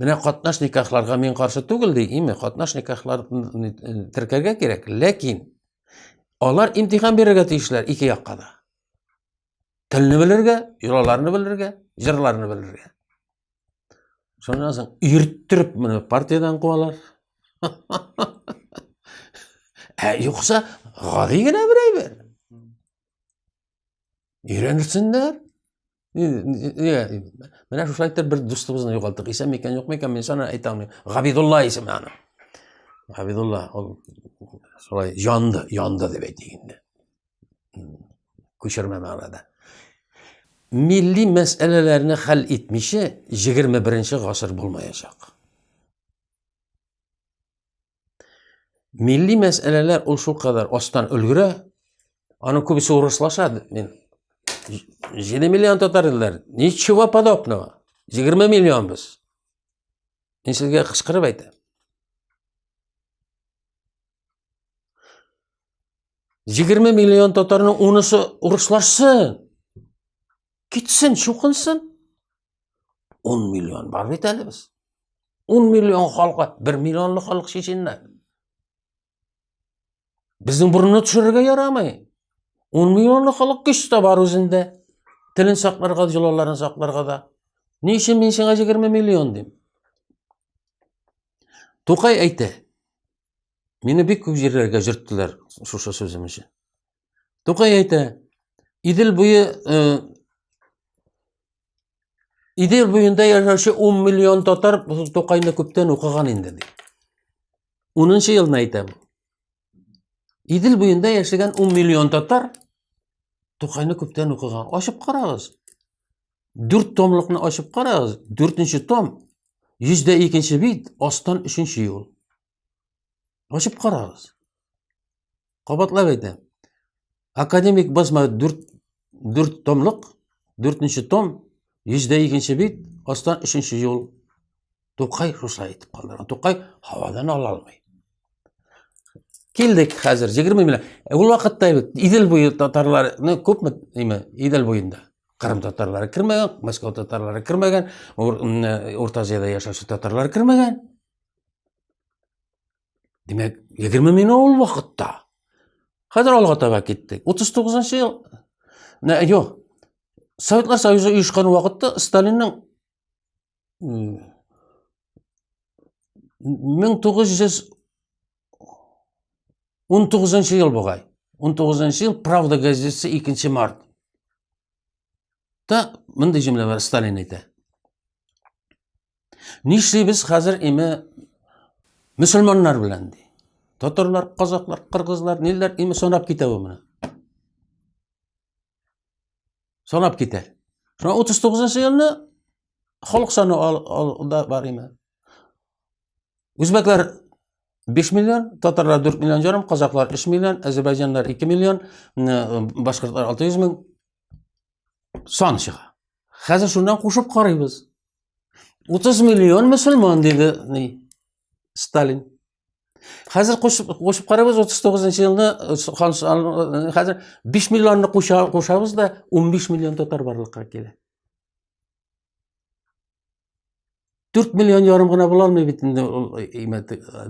Mene qatnash nikohlarga men qarshi tugul deymi? Qatnash nikohlarni tirkarga kerak, lekin ular imtihon berishga tegishlar ikki yoqqa da. Tilni bilirga, yo'llarni bilirga, jirlarni bilirga. Shundan so'ng yurttirib meni partiyadan qo'yalar. Yo'qsa g'odigina birayber. Öğrenirsinler. Mana shu paytda bir do'stimizni yo'qotdik. Esan ekan, yo'qmi ekan, men sana aytaman. G'abidulloh ismi ana. G'abidulloh solay yondi deb aytganda. Ko'chirma ma'noda. Milliy masalalarni hal etmishi 21-asr bo'lmayacak. Milliy masalalar o shu qadar ostan ulgura, ana ko'pisi o'rislashadi. Men 7 million tatarlar, nechего подобного. 20 million biz. Men sizga qichqirib aytaman. 20 million tatarning unisi uruslashsin. Gitsin, shu qilsin. 10 million bor bitali biz. 10 million xalqqa 1 millionli xalq Chechenlar. Bizning burnini tushirishga yaramay. 10 millionli xalq kuchda bor o'zinde. Tilin saqlarga, jilollarini saqlarga da. Niçin men senga 20 million deyim? To'qay aytdi. Meni bek ko'p yerlarga jirtdilar shu so'zim uchun. To'qay aytdi. Idil bo'yinda yashovchi 10 million tatar To'qayni ko'pdan o'qigan endi deydi. 10-yilni aytaman. Idil bo'yinda yashagan 10 million tatar To'qayni ko'pdan o'qigan. Oshib qarag'iz. 4 tomliqni oshib qarag'iz. 4-tom 2-bit, ostdan 3-yo'l. Oshib qarag'iz. Qabatlab aytaman. Akademik bosma 4 tomliq, 4-tom 2-bit, ostdan 3-yo'l. To'qay shusay aytib qoldi. To'qay havodan ola olmaydi. Keldik hozir 20 million. U vaqtda Idil bo'yi tatarlarni ko'pmi nima? Idil bo'yinda Qrim tatarlari kirmagan, Moskva tatarlari kirmagan, O'rta Osiyada yashovchi tatarlar kirmagan. Demak, 20 million u vaqtda. Hozir olg'a tava ketdik. 39-yil. Yo'q. Sovetlar Soyuzi uyushgan vaqtda Stalinning 1919-yil bo'lg'ay. 19-yil Pravda gazetasi 2-mart. Da bunday jumlalar Stalin aytadi. Nishlaymiz hozir musulmonlar bilan deydi. Tatarlar, qozoqlar, qirg'izlar, nelar sonab ketadi buni. Sonab ketadi. Shuna 39-yilni xalq soni bor emi. O'zbeklar 5 million, tatarlar 4 million yarım, qozoqlar 3 million, Ozarbayjonlar 2 million, boshqalar 600 ming son chiqa. Hozir shundan qo'shib qaraymiz. 30 million musulmon dedi Stalin. Hozir qo'shib qaraymiz 39-yilni hozir 5 millionni qo'shamizda 15 million tatar borliqqa keladi. 4 million yarımgina bo'lolmay bitdi.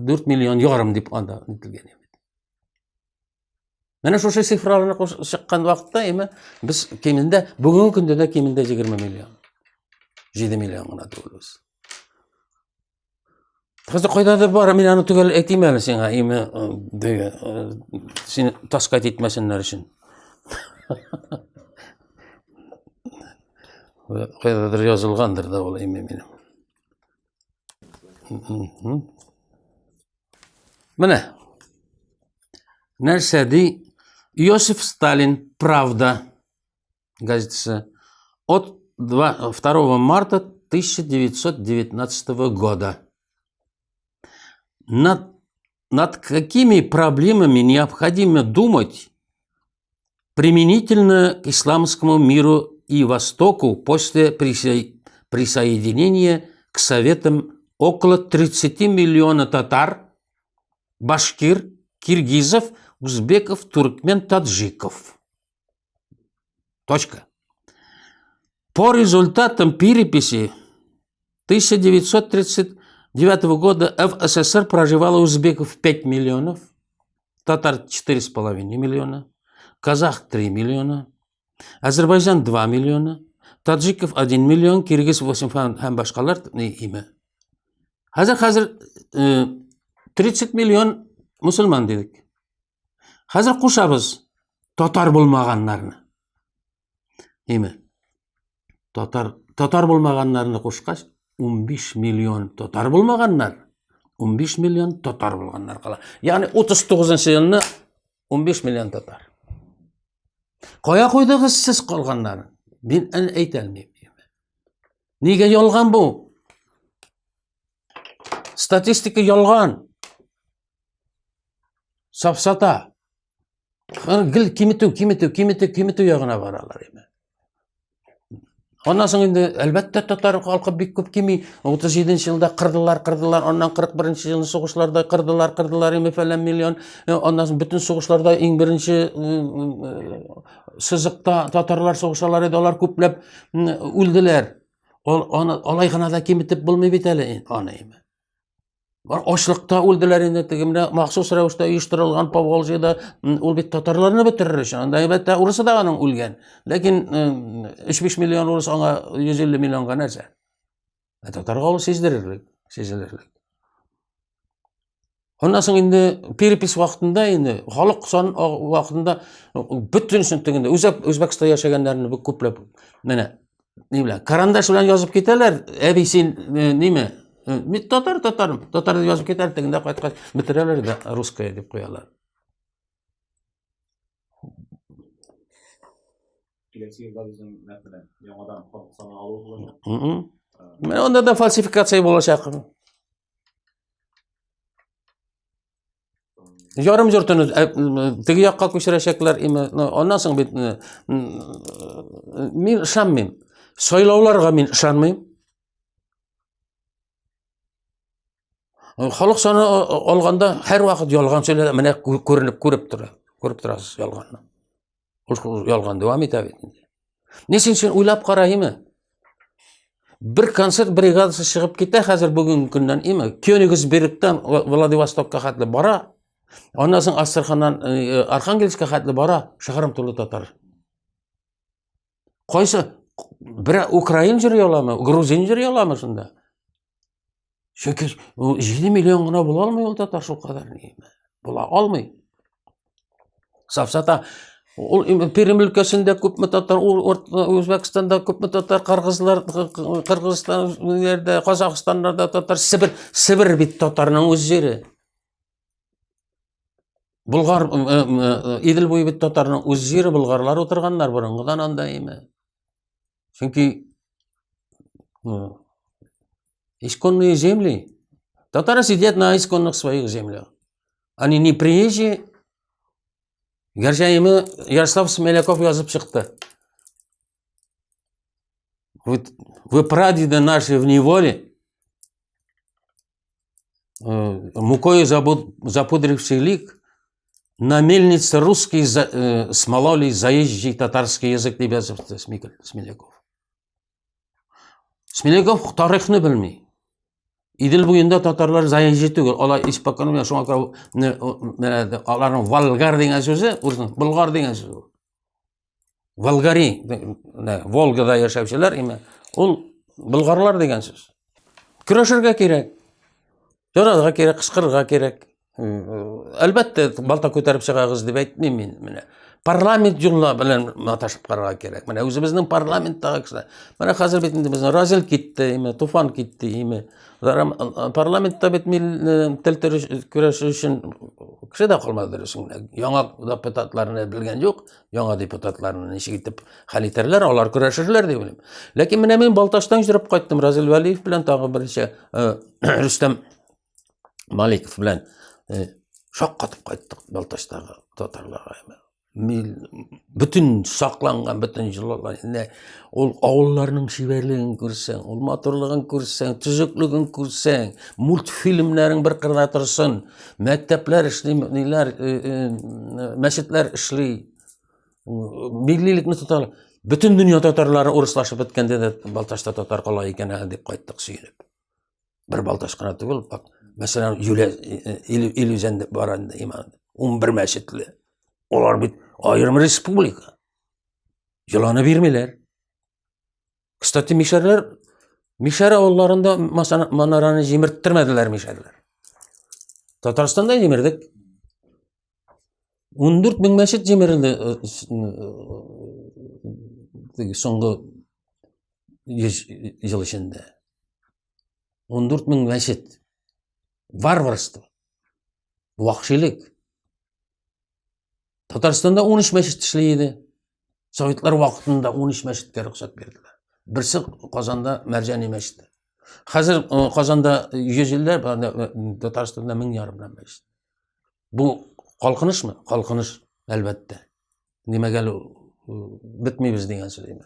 4 million yarım deb anda aytilgan edi. Mana shu sifralarni chiqqan vaqtda biz keminde bugungi kunda da keminde 20 million. 7 milliongina to'lamiz. Hozir qo'ydada bor, men uni tugal aytmayman senga, seni tasqat etmasinlar uchun. Qo'ydadir yozilgandir da ol mening. Mana narsadi Iosif Stalin Pravda газетасы от 2 марта 1919 года. Над какими проблемами необходимо думать применительно к исламскому миру и Востоку после присоединения к советам около 30 миллионов татар, башкир, киргизов, узбеков, туркмен, таджиков. Точка. По результатам переписи 1939 года в СССР проживало узбеков 5 миллионов, татар 4,5 миллиона, казах 3 миллиона, Азербайджан 2 миллиона, таджиков 1 миллион, киргиз 8 һәм башкалар име. Хәзер 30 миллион мусульман дедік. Хәзер кушабыз татар булмаганнарны. Име. Татар булмаганнарны кушкач 15 миллион татар булмаганнар. 15 миллион татар булганнар кала. Ягъни 39 елны 15 миллион татар. Кая куйдыгыз сез калганнарын? Мен әйтә алмыйм. Нигә ялган бу? Статистика ялган. Сафсата. Гел киметү ягына баралар име. Ondan soң инде әлбәттә татар халкы бик күп кими. 37 елда кырдылар, аннан 41 елны сугышларда кырдылар име фәлән миллион. Ondan соң бүтән сугышларда иң беренче сызыкта татарлар сугышалар иде, алар күпләп үлделәр. Алай гына да киметеп булмый бит әле аны име. Бар ашлыкта үлделәр инде, теге менә махсус рәвештә оештырылган Поволжьеда ул бит татарларны бетерер өчен. Анда әлбәттә урысы да аның үлгән. Ләкин 3-5 миллион урыс аңа 150 миллионга нәрсә? Татарга ул сиздерерлек. Ondan соң инде перепис вакытында инде халык сан вакытында бүтүнсен тегендә Үзбәкстанда яшәгәннәрне бик күпләп менә нимә карандаш белән язып китәләр. Әби син нимә? Мин татар дип язып китәр, тегендә кайткач бетерәләр дә русская дип куялар. Киләсе елда безнең мәсәлән яңадан халык саны алу булачак. Менә анда да фальсификация булачак. Ярым жортыны теге якка күчерәчәкләр име. Аннан соң бит мин ышанмыйм. Сайлауларга мин ышанмыйм. Халык саны алганда һәр вакыт ялган сөйләр, менә күреп торасыз ялганны. Ул ялган дәвам итә бит. Нисен син уйлап кара име? Бер концерт бригадасы чыгып китә хәзер бүгенге көннән име? Кёнигсбергтан Владивостокка хәтле бара. Аннан соң Астраханнан Архангельскка хәтле бара. Шәһәрем тулы татар. Кайсы бер украин җырый аламы? Грузин җырый аламы шунда? Чөнки 7 миллион гына була алмый ул татар шул кадәр ниме? Була алмый. Сафсата ул Пермь өлкәсендә күпме татар, Үзбәкстанда күпме татар, Кыргызстан yerdə, Казакъстанда татар, Сибир бит татарның үз җире. Булгар Идел буе бит татарның үз җире, булгарлар утырганнар борынгыдан анда име. Чөнки исконные земли. Татары сидят на исконных своих землях. Они не приезжие. Гәрчә Ярослав Смеляков язып чыкты. Вы прадеды наши в неволе, мукою запудривший лик, на мельнице русский смололи заезжий татарский язык дип языпты Смеляков. Смеляков тарихны белми. Идел буенда татарлар заезжий түгел. Алар испокон шуңа аларның валгар дигән сүзе, булгар дигән сүз. Волгари, Волгада яшәүчеләр име. Ул булгарлар дигән сүз. Көрәшергә кирәк. Ярарга кирәк, кычкырырга кирәк. Әлбәттә, балта күтәреп чыгагыз дип әйтмим мин. Менә парламент юлла белән маташып карарга кирәк. Менә үзебезнең парламенттагы кешеләр. Менә хәзер бит инде безнең Разил китте, име, Туфан китте, име. Парламентта бит тел көрәше өчен кеше дә калмады өчен. Яңа депутатларны белгән юк. Яңа депутатларны ничек итеп хәл итәрләр, алар көрәшерләр дип уйлыйм. Ләкин менә мин Балташтан җырып кайттым Разил Вәлиев белән, тагы беренче Рөстәм Маликов белән шаккатып кайттык Балташтагы татарларга. Bütün saqlangan, bütün жылалар. Ol авылларның шиберлеген күрсәң, ol матурлыгын күрсәң, төзеклеген күрсәң, мультфильмнәрен бер кырда торсын, мәктәпләр эшли, ниләр, мәчетләр эшли, миллилекне тоталар. Bütün дөнья татарлары урыслашып беткәндә дә Балташта татар кала икән дип кайттык сөенеп. Бер Балташ кына түгел, бак, мәсәлән, Илүзәндә бар инде иман. 11 мәчетле. Олар бит аерым республика. Yılanı vermiler. Kıstati Mişer avullarında manaranı jimirttirmediler Mişerler. Tataristan'da jimirdik. 14 bin meşit jimirildi soңғы yıl içinde. 14 bin meşit. Varvarstı. Vahşilik. Tataristan'da 13 meşit işleydi. Sovetler vaktinde 13 meşitke ruhsat verdiler. Birisi Kazan'da Mercani meşiti. Hazır Kazan'da 100 yıllar, Tataristan'da 1000 yarımdan meşit. Bu kalkınış mı? Kalkınış elbette. Nime gel bitmeyiz diyen söyleyeyim.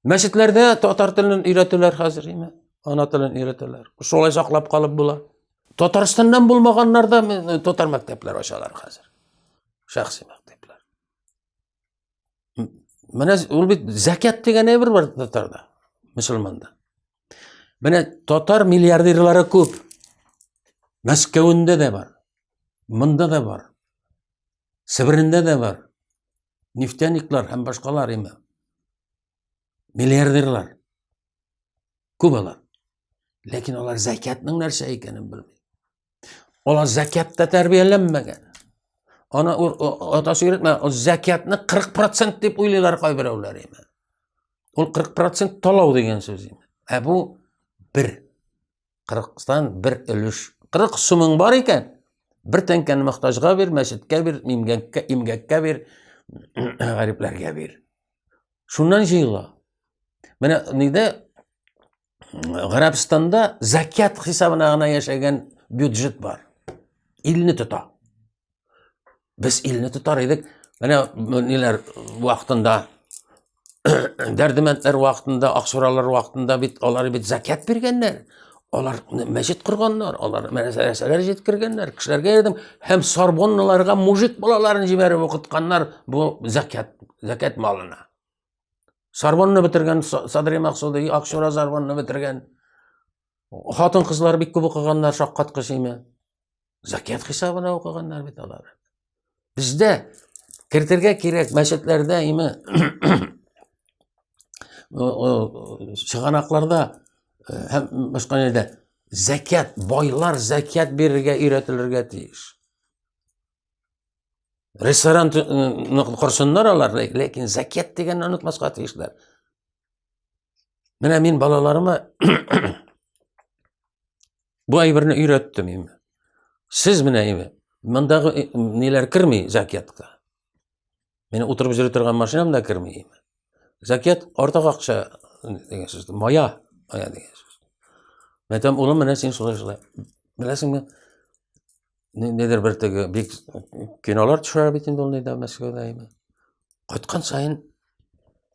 Meşitlerde Tatar tilini öğretirler hazır değil mi? Ana tilini öğretirler. Şolay saklap kalıp bula. Tataristan'dan bulmaganlar da Tatar mektepler aşağılar hazır. Şahsi mektepler. Mana ul bit zakat degan bir var Tatarda, Müslümanda. Mana Tatar milyarderlari ko'p. Moskvada da var. Mında da var. Sibirinde de var. Nefteniklar hem başkalar emi. Milyarderlar. Ko'palar. Lekin ular zakatning narsa ekanini bilmaydi. Ular zakatda tarbiyalanmagan. Ana atası öğretmen o zakatni 40% deb o'ylaylar qo'y birovlar emi. Ol 40% to'lov degan so'z emi. Bu bir Qirg'iziston bir ulush 40 so'ming bor ekan. Bir tankani muhtojga ber, masjidga ber, imgakka ber, g'ariblarga ber. Shundan jiyla. Mana nida Arabistonda zakat hisobına yashagan byudjet bor. Ilni tutar. Biz ilni tutar edik. Mana neler vaqtında Derdimendler vaqtında, Aqsuralar vaqtında ular bit zakat berganlar. Ular masjid qurganlar, ular madrasalar yetkirganlar, kishilarga yerdim. Hem Sorbonnalarga mujik bolalarini jiberib o'qitganlar bu zakat molini. Sorbonna bitirgan Sadriy Maqsudi, Aqshura Sorbonna bitirgan xotin qizlar bit ko'p o'qiganlar, shoqqat qishimi. Zakat hisobini o'qiganlar bit ular. Bizda kiritirga kerak masjidlarda imi Шығанақларда hem başka nerede zakat, boylar zakat verirge öğretilirge tiyiş. Restoran kursunlar alar, lekin zakat deganni unutmasqa tiyishlar. Mana men balalarıma bu aybirni öğretdim imi. Siz mana imi mundagı neler kirmey zakatga. Meni o'tirib yurib turgan mashinamda kirmey imi. Zakat ortaq aqsha degan so'z. Moya degan so'z. Metam o'lim mana sen so'rashlar. Bilasizmi? Nedir bir tagi bek kinolar tushar bitin bo'lmaydi Moskvadami. Qaytgan sayin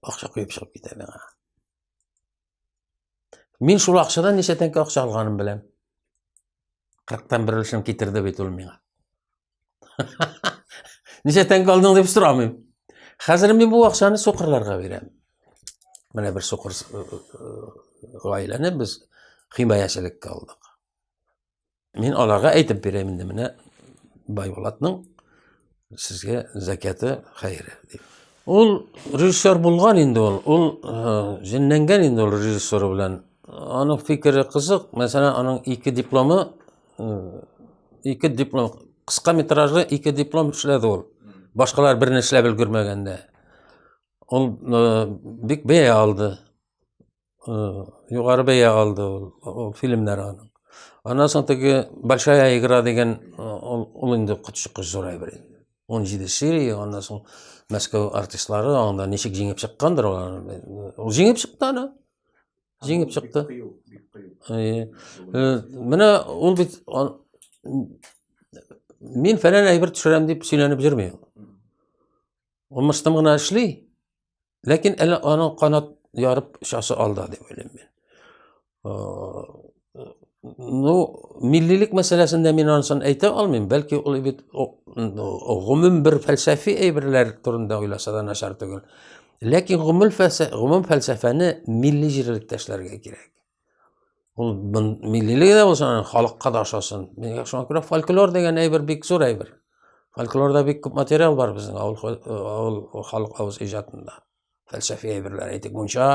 aqsha qo'yib chiqib ketadi. Men shu aqshadan necha tanka aqsha olganim bilan 40 dan bir ulushim ketirdi bet ul menga. Necha tanka olding deb so'ramayman. Hozir men bu aqshani so'qirlarga beraman. Mana bir so'qir oilani biz himoyachilikka oldik. Men ularga aytib beraman mana Baybolatning sizga zakati xayri deb. Ul rejissyor bo'lgan endi ul jinnangan endi ul rejissyor bilan. Onun fikri qiziq. Masalan, onun iki diplom qisqa metrajli 2 diplom ishladi ul. Boshqalar birini ishlab ulgurmaganda. Ol bek beya aldı. Yuqori beya aldı o filmler onun. Ondan sonra Большая игра degan ol endi qutchiqqa zo'ray bir. 17 seriya, ondan so'ng Moskva artistlari onda nechik jengib chiqqandir ular. O jengib chiqdi ana. Jengib chiqdi. Mana ol bit men falan aybir tushiram deb suylanib yurmayman. Ул мыштым гына эшли. Ләкин әле аның канат ярып шасы алда дип уйлыйм мин. Ну, миллилек мәсьәләсендә мин анысын әйтә алмыйм. Бәлки ул бит гомум бер фәлсәфи әйберләр турында уйласа да начар түгел. Ләкин гомум фәлсәфәне милли җирлектә эшләргә кирәк. Ул миллилеге дә булса, халыкка да ошасын. Миңа шуңа күрә фольклор дигән әйбер бик зур әйбер. Фольклорда бик күп материал бар безнең авыл халык авыз иҗатында. Фәлсәфи әйберләр әйтик, мунча,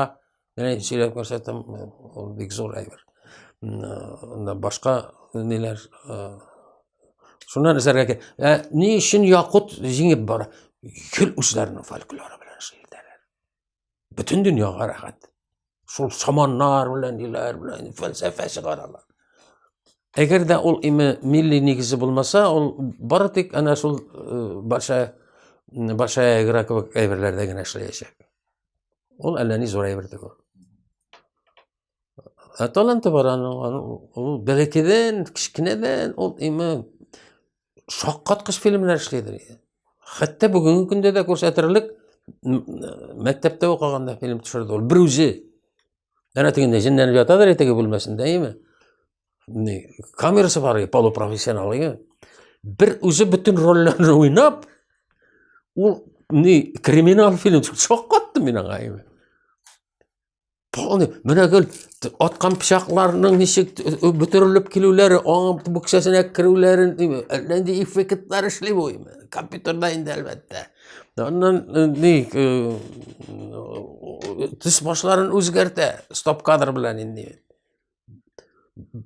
менә сөйләп күрсәтәм, ул бик зур әйбер. Башка ниләр, шуннан эзәргә кирәк. Ни өчен Якут җиңеп бара? Гел үзләренең фольклоры белән эшләрләр. Бөтен дөньяга рәхәт. Шул шаманнар белән, ниләр белән фәлсәфә чыгаралар. Әгәр дә ул милли нигезе булмаса, ул бары тик ана шул большая игра кебек әйберләрдә генә эшләячәк. Ул әллә ни зур әйбер түгел. Таланты бар аның, ул бәләкәдән, кичкенәдән ул шаккаткыч фильмнар эшлидер. Хәтта бүгенге көндә дә күрсәтерлек мәктәптә укыганда фильм төшерде ул. Бер үзе. Әнә тегендә җенләнеп ятадыр теге бүлмәсендә, камерасы бар, полупрофессионал. Бер үзе бөтен рольләрне уйнап, ул криминал фильм шаккатты мин аңа. Менә гел аткан пычакларның ничек бөтерелеп килүләре, аңа бүксәсенә керүләрен, әллә эффектлар эшли бу, компьютерда инде әлбәттә. Аннан төс башларын үзгәртә, стоп кадр белән инде.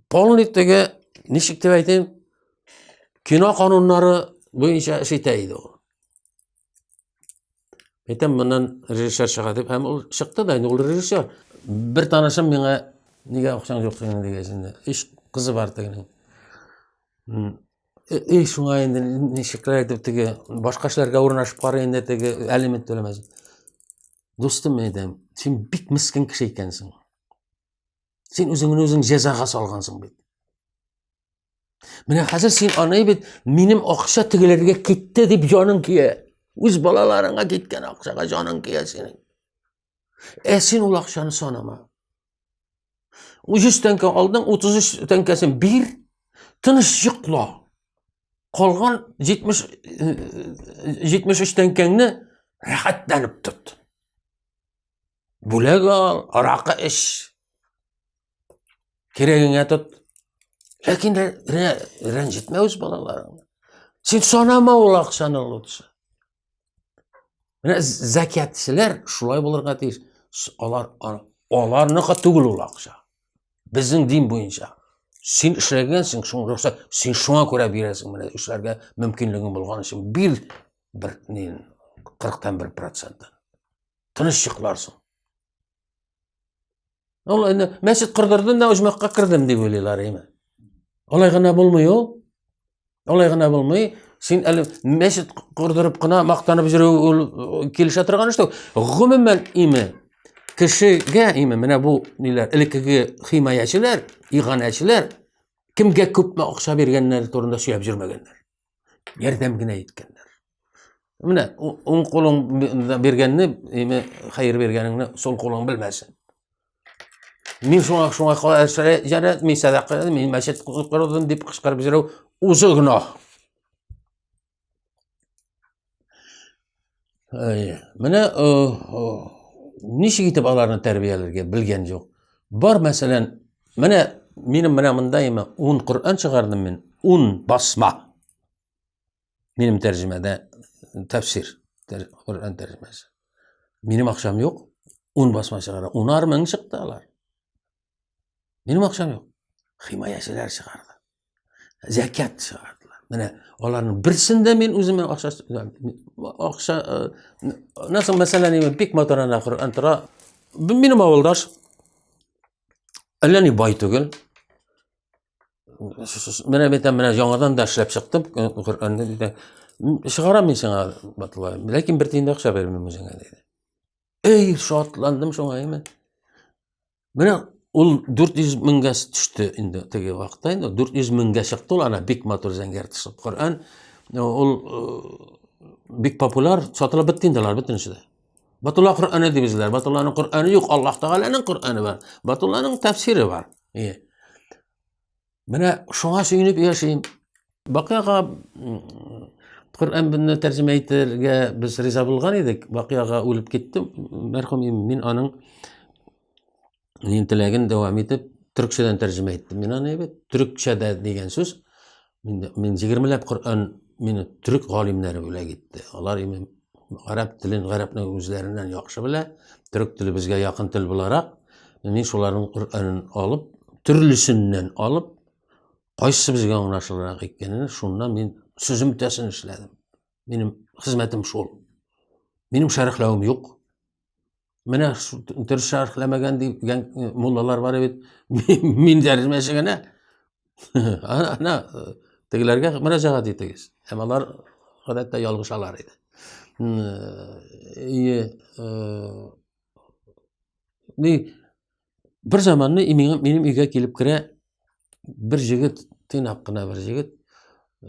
Полный теге, ничек дип әйтәм, кино кануннары буенча эш итә иде ул. Әйтәм, моннан режиссер чыга дип, һәм ул чыкты да, ул режиссер. Бер танышым миңа, нигә акчаң юк синең дигәсендә, иш кызы бар тегенең. Шуңа инде ничекләр дип теге башка эшләргә урнашып карый инде теге алимент төләмәс. Дустым әйтәм, син бик мискин кеше икәнсең. Син үзеңне үзең җәзага салгансың бит. Менә хәзер син аны бит минем акча тегеләргә китте дип җаның кия. Үз балаларыңа киткән акчага җаның кия синең. Син ул акчаны санама. 100 тәңкә алдың, 33 тәңкәсен бир, тыныч йокла. Калган 73 тәңкәңне рәхәтләнеп тот. Бүләк ал, аракы эч. Керегеңә тот. Ләкин рәнҗетмә үз балаларыңны. Син санама ул акчаны лутчы. Менә закятчылар шулай булырга тиеш. Аларныкы түгел ул акча. Безнең дин буенча. Син эшләгәнсең, шуңа син шуңа күрә бирәсең, менә эшләргә мөмкинлегең булган өчен бир 40-1%. Тыныч йокларсың. Ул инде мәчет кырдырдым да оҗмакка кирдем дип уйлыйлар име. Алай гына булмый ул. Алай гына булмый. Син әле мәчет кырдырып кына мактанып йөрү килешә торган эш түгел. Гомумән кешегә менә бу ниләр, элекеге химаячылар, иганәчеләр кемгә күпме акча биргәннәр турында сөйләп йөрмәгәннәр. Ярдәм генә иткәннәр. Менә уң кулың биргәнне, хәер биргәнеңне сол кулың белмәсен. Мин шуңа җәрәт мин садака, мин мәчет кырдым дип кычкырып йөрү үзе гына. Менә ничек итеп аларны тәрбияләргә белгән юк. Бар мәсәлән, менә минем мондаймы 10 Коръән чыгардым мин, 10 басма. Минем тәрҗемәдә тәфсир, Коръән тәрҗемәсе. Минем акчам юк, 10 басма чыгара. 10 мең чыкты алар. Минем акчам юк. Химаячылар чыгарды. Закят чыгардылар. Менә аларның берсендә мин үземә акча насыл мәсәлән, бик моторына Коръән тора. Минем авылдаш әллә ни бай түгел. Менә яңадан да эшләп чыктым Коръәнне диде. Чыгарам мин сиңа батылай. Ләкин бер тиен дә акча бирмим үзеңә диде. Шатландым шуңа. Менә ул 400 меңгә төште инде теге вакытта, инде 400 меңгә чыкты ул ана бик матур зәңгәр төсле Коръән. Ул bik popular satılıp bittiğindeler bütünüsü de. Batullah Kur'an'ı dibizler. Batullah'ın Kur'an'ı yok. Allah Teala'nın Kur'an'ı var. Batullah'ın tefsiri var. İyi. Mene şuna süyünüp yaşayayım. Bakiyaga Kur'an bunu tercüme ettirge biz riza bulgan edik. Bakiyaga ölüp gittim. Merhum min anın intilagin devam etip Türkçeden tercüme ettim. Min anı evet. Türkçede degen söz. Min 20'lep Kur'an meni Türk galimleri bile gitti. Onlar Arap tilin, Arap'ın özlerinden yaxşı bile. Türk tili bizge yakın til bularak. Men şoların Kur'an'ın alıp, türlüsünden alıp, qaysı bizge anlaşılarak ekkenini, şundan men sözüm mütesini işledim. Benim hizmetim şol. Benim şerhlewim yok. Mene tür şerhlemegen diyen mullalar var evet. Min tercümesine. Ana tegilerge müracaat ettigiz. Hem alar odatda yalgışalar idi. Bir zamanlı benim uyga kelip kire bir jigit tin hakkına bir jigit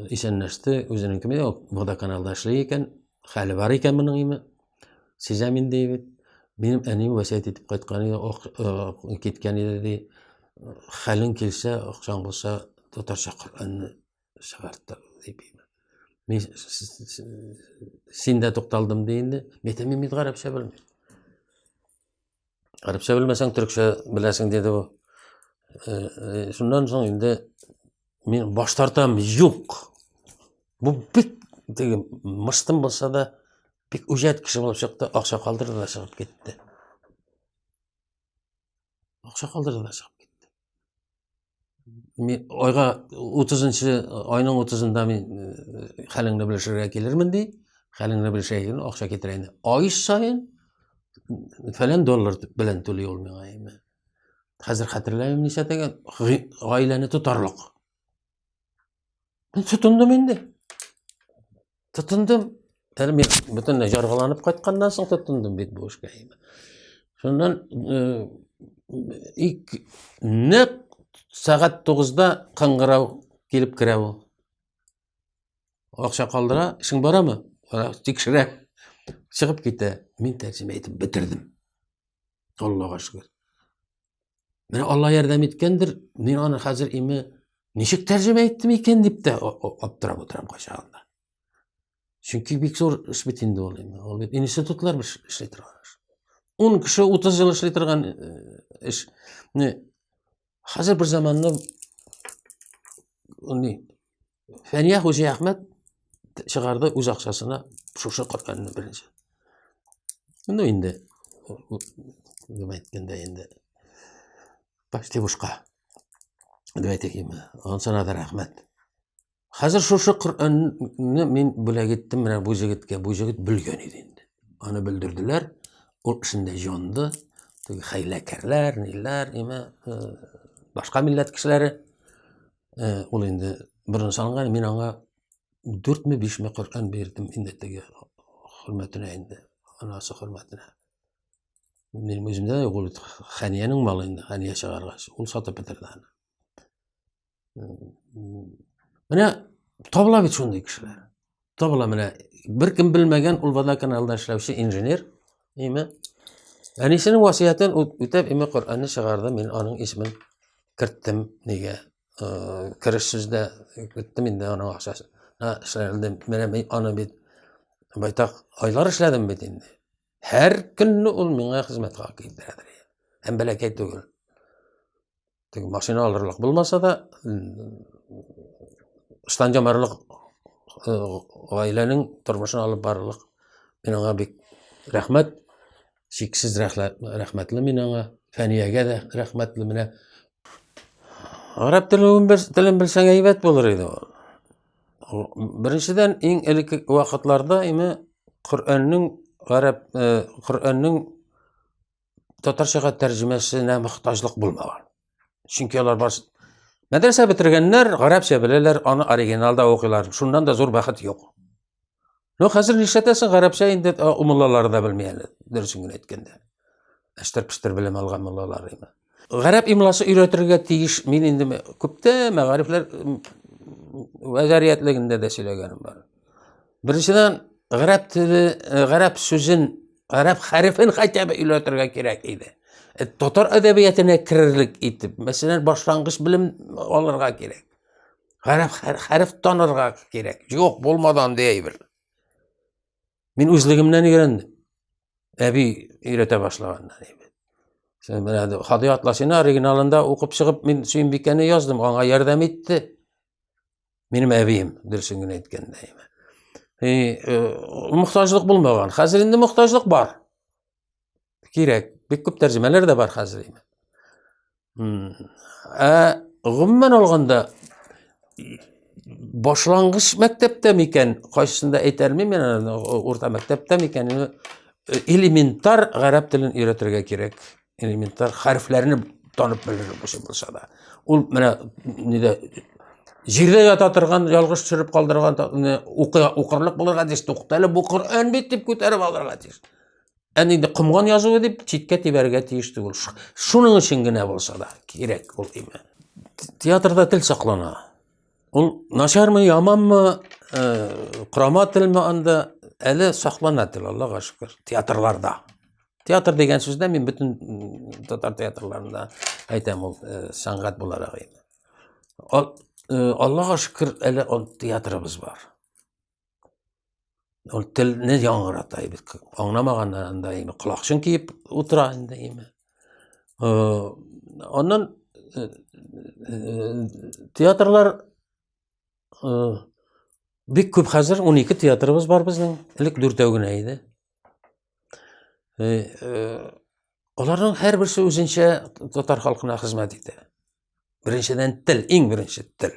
isenleşti. Özünün kimi yok. Buğda kanalda işley eken, hali var eken bunun imi. Size min deyip, benim enim vasiyet etip qaytqany ketken edi. Halin kelse, akşam bolsa tutarsa Kur'an'ı severdi deyip. Men sinde to'xtaldim deyindi. Men Arapça bilmayman. Arapça bilmesang Türkçe bilesin dedi o. Şundan soň indi men baş tartam yok. Bu bik mıstım bolsa da bik ujet kişi bolup çykdy, akça kaldırdı da çykyp ketdi. Akça kaldırdı da çykyp ketdi. Men ayga 30-aynyň 30-ynda men halyňy bilişirge kelirmin di. Halyňy bilişirge akça getireýin. Ay saýyn falan dollar bilen töleýär olmaýan. Hazır hatırlayayım neçe degen gaýlany tutarlyk. Men tutundum indi. Tutundum. Men bütün jargalanyp qaytkandan soň tutundum bit bu işe. Şondan ilk saat 9'da kangırav gelip kirev. Akşa kaldıra, işin bara mı? Tekşire. Çıkıp gitti. Men tercüme etip bitirdim. Allah'a şükür. Mene Allah yardım etkendir. Men onu hazır imi neşik tercüme ettim eken dip de aptırap oturam kaşağında. Çünkü bir zor iş bitindi olayım. İnstitutlar bir işletir. 10 kişi 30 yıl işletirgen iş. Hazır bir zamanda Feniye Hoca Ahmet çıkardı öz akçasına şu Kur'an'ını birinci. Bunu indi. Demetkende indi. Başta boşqa. Demetekeyim. On sana da rahmet. Hazır şu Kur'an'ını men bile gittim. Bu jigit bilgen idi indi. Onu bildirdiler. O içinde jondu. Haylakerler, niller, başka millet kişileri. Ol indi birini salıngan, men ona 4 mi 5 mi Kur'an berdim indetdegi hürmetine indi. Anası hürmetine. Benim özümde de yok. Haniye'nin malı indi. Haniye çağırgaç. Ol satıp bitirdi. Mene tabla bit şunday kişiler. Tabla mene bir kim bilmegen Ulvada kanalda işlevşi injener. Anisinin vasiyeten ötep Kur'an'ı çağırdı. Men onun ismin kirttim. Nege? Kirişsizde gittim indi onun akçası. İşlerim. Mene onu bit baytak aylar işledim bit indi. Her günü ol mene hizmet hak ettirdi. Hem beleket tügül. Maşina alırlık bulmasa da istancamarlık ailenin turmuşunu alıp barılık. Men ona bir rahmet, şeksiz rahmetli men ona, Feniye'ge de rahmetli mene. Arap tilin bilsen heybet bolur idi. Birinciden en ilk vakitlarda Kur'an'ın Tatarçaga tercümesine muhtaçlık bulmagan. Çünkü onlar baş medrese bitirgenler Arapça bilerler, onu originalda okuyorlar. Şundan da zor baht yok. No hazır nişetesin Arapça indi umullaları da bilmeyenler dersin etkende. Eşter piştir bilim algan mullalar ima. Arap imlası üretirge tiyiş men indi köpte magarifler vazariyetliginde de söylegenim var. Birinciden garap tili, garap sözün, garap harfin hatta öğretirge gerek idi. Tatar edebiyatına kirerlik itip, mesela başlangıç bilim alırga gerek. Garap harf tanırga gerek. Yok bolmadan deyibir. Min özligimden öğrendim. Abi öğrete başlagandan. Sen böyle Hadi Atlas'ını originalında okup çıkıp min Sümbükeni yazdım. Ona yardım etti. Benim abim Dilsingin aytgandayım. Muhtaçlık bulmagan. Hazır indi muhtaçlık var. Gerek. Bek köp tercümeler de var hazır. Gümmen olganda başlangıç mektepte miken, kaçsında aytarmıyım men orta mektepte miken elementar garap tilini öğretirge gerek. Elementar harflerini tanıp bilir bolsa da. Ul mena nide Jirde yata turgan, yalgız çürüp kaldırgan okurluk bulurga diş toqtali bu Qur'an bitip köterip alırga diş. Endi qımgan yazıp edip çitke tiberge tiyişti ol. Şunun için gene bolsa da gerek ol ime. Teatrda til saklana. Ol naşar mı, yaman mı, kurama til mi anda eli saklana til Allah'a şükür. Teatrlarda. Teatr degen sözde men bütün Tatar teatrlarında aytam ol sanat bularak ime. Allah'a şükür ele on tiyatrımız var. O til ne yangıratay bit. Anlamagandan da ime kulakçın kiyip oturayında ime. Ondan tiyatrlar bik köp hazır 12 tiyatrımız var bizning. İlk 4-güne idi. Onların her birisi özünçe Tatar halkına hizmet etdi. Birinçiden til, en birinci til.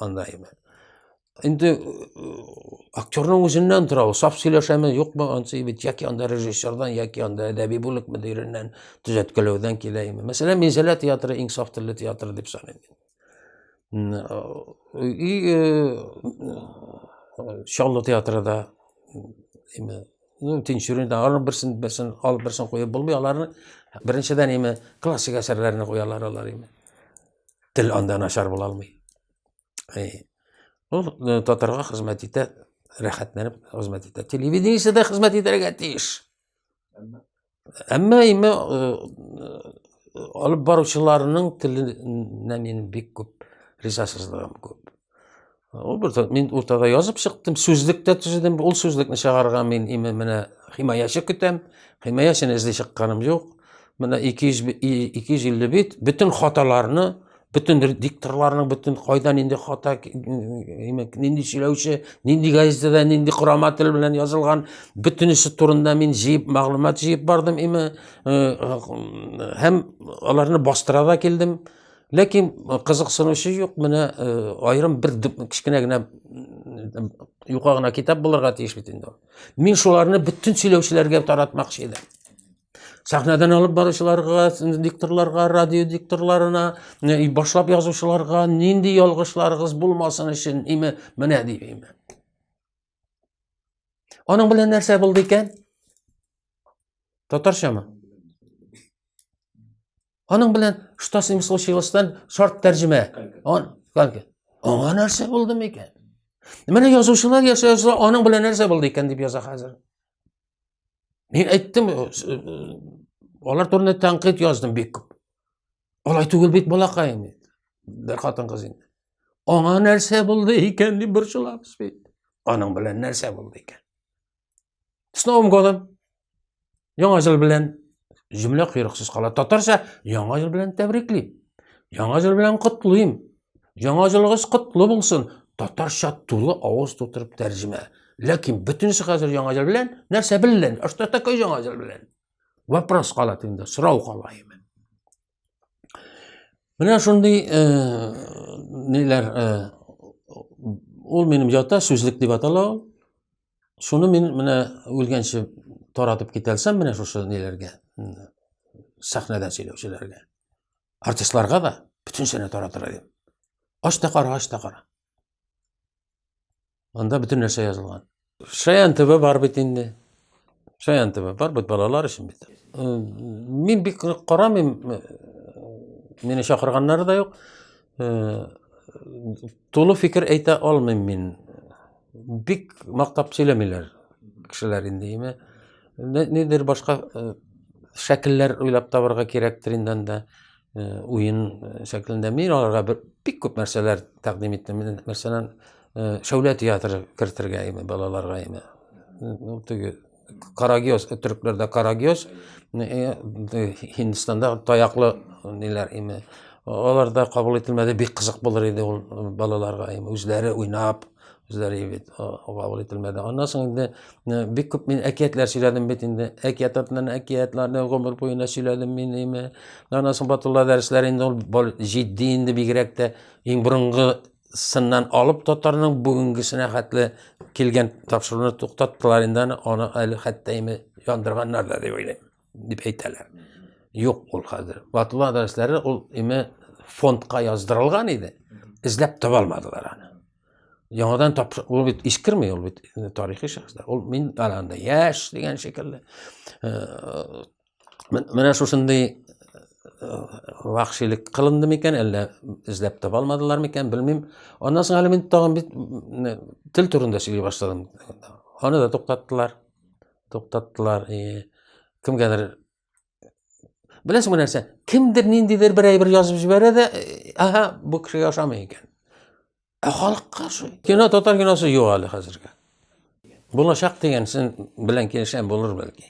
Andayım. Indi aktörün özünden tura, saf söyleşemi yok mu? Ansı bit yaki anda rejissörden, yaki anda edebi bölük müdüründen, düzeltkelewden kileyim. Mesela menzele tiyatro en saf tilli tiyatro dep sanayım. Şallı tiyatroda tinşüründe alın birsin alıp birsin koyup bulmuyor. Alarını birinciden ime klasik eserlerini koyarlar alar ime. Til andan aşar bulalmıyor. Ol Tatarga hizmet ete, rahatlanıp hizmet ete. Televizyonda hizmet ederek tiş. Ama ime alıp baruşlarının tiline menin bek köp risasızlığım köp. Men ortada yazıp çıktım, sözlükte tüzüdüm. Ol sözlükni çağırgan men ime mene himayaşı kütem. Himayaşını izle çıkkanım yok. Mene 250 bit bütün hatalarını, bütün diktorlarning bütün qaydan endi xata nindi söylewçi, nindi gazetede, nindi kurama til bilen yazılgan bütünüsü turunda men jeyip maglumat jeyip bardım ime hem alarını bastırada keldim. Lekin kızıksınışı yok. Mene ayrım bir kichkinagina yuqagina kitap bularga tiyiş bitindi. Men şularını bütün söylewçilerge taratmakçı edim. Sahnadan alıp barışlarga, diktorlarga, radio diktorlarına, başlap yazıcılarga, nindi yalgışlarınız bulmasın için ime mene deyim. Onun bilen nerse buldu eken? Tatarça mı? Onun bilen Штас не случилось-dan şart tercüme. Ona nerse buldu mu eken? Mene yazıcılar yaşayışlar onun bilen nerse buldu eken deyip yazak hazır. Men aytdim, olar turunda tanqid yazdım bek köp. Olay tugul bit balaqayım dedi. Der xатын kız indi. Ona nerse buldu eken deyip bir şılabız bit. Onun bilen nerse buldu eken. Sınavım koydum. Yaڭa yıl bilen cümle kuyruksuz kala. Tatarsa yaڭa yıl bilen tebrikliyim. Yaڭa yıl bilen kutlayayım. Yaڭa yılınız kutlu bulsun. Tatarça tulu ağız tuturup tercüme. Lakin bütünüsü hazır yaڭa yıl bilen nerse bilen. Aştata köy yaڭa yıl bilen. Vapras kalatında sırav kalayım. Mene şunday neler ol menim jata sözlük dep atala. Şunu men mene ölgençe taratıp ketelsem mene şu nelerge. Sahnadan söylewçilerge. Artistlarga da bütün sene taratır edim. Açta qara. Anda bütün nerse yazılgan. Şayan TV var bit indi. Şayan TV var bit balalar için bit. Men bir qaramim. Meni çağırganlar da yok. Tolu fikir ayta almayım men. бик мактап сөйләмиләр кешеләр инде име. Нидер башка шәкелләр уйлап табарга кирәктер инде анда. Уен шәклендә мин аларга бик күп нәрсәләр тәкъдим иттем. Мәсәлән, Шәүлә театры кертергә име балаларга име. Теге Карагöz, төрекләрдә Карагöz, Һиндстанда таяклы ниләр име. Аларда кабул ителмәде, бик кызык булыр иде ул балаларга име. Үзләре уйнап, үзләре бит кабул ителмәде. Аннан соң инде бик күп мин әкиятләр сөйләдем бит инде. Әкиятләрне, әкиятләрне гомер буена сөйләдем мин име. Аннан соң Батулла дәресләре инде ул җитди инде бигрәк тә иң борынгы сыннан алып татарның бүгенгесенә хәтле килгән тапшыруны туктаттылар инде аны әле хәтта име яндырганнар да дип уйлыйм, дип әйтәләр. Юк ул хәзер. Батулла дәресләре ул име фондка яздырылган иде. Эзләп таба алмадылар аны. Яңадан ул бит искерми, ул бит тарихи шәхесләр. Ул мин анда яшь дигән шикелле. Менә шушындый вахшилек кылынды микән, әллә эзләп таба алмадылар микән, белмим. Аннан соң әле мин тагын бит тел турында сөйли башладым. Аны да туктаттылар. Кемгәдер беләсеңме нәрсә? Кемдер ниндидер бер әйбер язып җибәрә дә, аһа, бу кеше яшамый икән. Халык каршы. Кино, татар киносы юк әле хәзергә. Булачак дигәнсен белән килешәм булыр бәлки.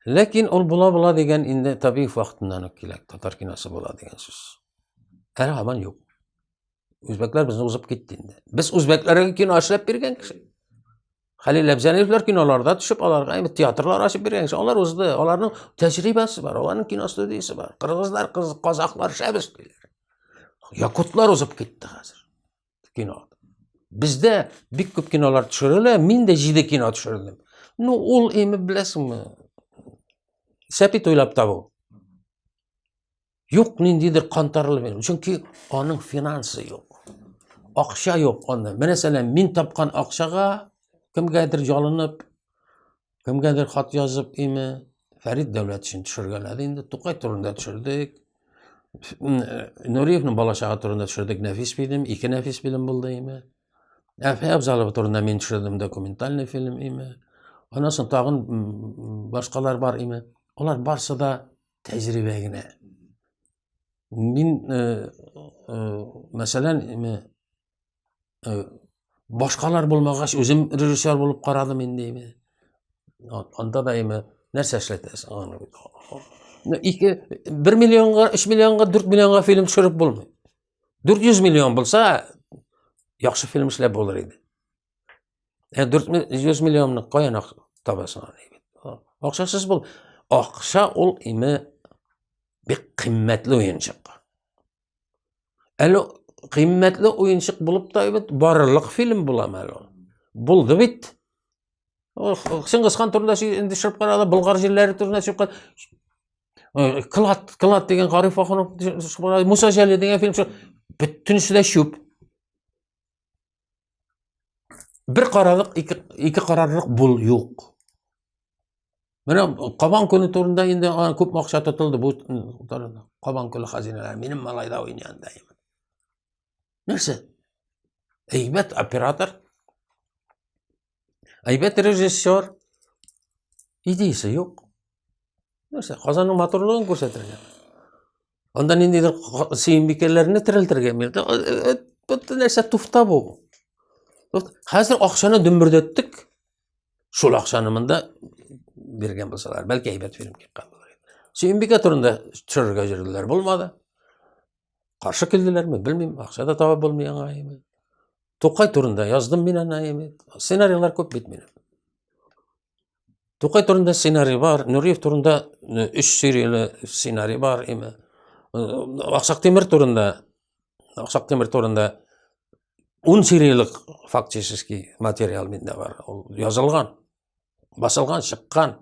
Ләкин ул була дигән инде табигый вакытыннан ук килә. Татар киносы була дигән сүз. Әле һаман юк. Үзбәкләр безне узып китте инде. Без үзбәкләргә кино эшләп биргән кеше. Хәлил Әбзәлиевләр киноларда төшеп, аларга театрлар ачып биргән кеше. Алар узды. Аларның тәҗрибәсе бар, аларның кино студиясе бар. Кыргызлар, казаклар шәбез диләр. Якутлар узып китте хәзер. Кино. Бездә бик күп кинолар төшерелә, мин дә 7 кино төшердем. Ну, ул име беләсеңме? Сәпит уйлап табу. Юк ниндидер кантарлы бер. Чөнки аның финансы юк. Акча юк анда. Мәсәлән, мин тапкан акчага кемгәдер ялынып, кемгәдер хат язып име, Фәрит Дәүләт өчен төшергәләде инде. Тукай турында төшердек. Нуриевның балачагы турында төшердек. Нәфис фильм, 2 нәфис фильм булды име. Абзалов турында мин төшердем документальный фильм име. Аннан соң тагын башкалар бар име. Алар барсы да тәҗрибә генә. Мин мәсәлән башкалар булмагач үзем режиссер булып карадым инде име. Анда да име нәрсә эшләтәсең? 1 миллионга, 3 миллионга, 4 миллионга фильм төшереп булмый. 400 миллион булса, яхшы фильм эшләп булыр иде. 400 миллионны каян табасың аны? Акчасыз бул. Акча ул име бик кыйммәтле уенчык. Әле кыйммәтле уенчык булып та бит барлык фильм буламы әле? Булды бит. Чингис хан турында төшереп карады, Болгар җирләре турында төшереп карады. Кылат дигән Гариф Ахунов, Муса Җәлил дигән фильм, бөтенесе дә чүп. Бер карарлык, ике карарлык бул юк. Менә Кабан көне турында инде күп акча тотылды бу турында. Кабан көне хазиналар минем малайда уйнаганда. Нәрсә? Әйбәт оператор, әйбәт режиссер, идеясе юк. Нәрсә? Казанның матурлыгын күрсәтергә. Анда ниндидер сөембикәләрне терелтергә бирде. Бу нәрсә туфта бу. Хәзер акчаны дөмбердәттек. Шул акчаны монда биргән булсалар, бәлки әйбәт фильм килгән булыр. Сөембикә турында төшерергә җөрделәр, булмады. Каршы килделәрме, белмим, акча да таба булмый аңа. Тукай турында яздым мин аны. Сценарийлар күп бит минем. Тукай турында сценарий бар, Нуриев турында 3 сериялы сценарий бар име. Аксак Темир турында 10 сериялык фактически материал миндә бар. Ул язылган, басылган, чыккан.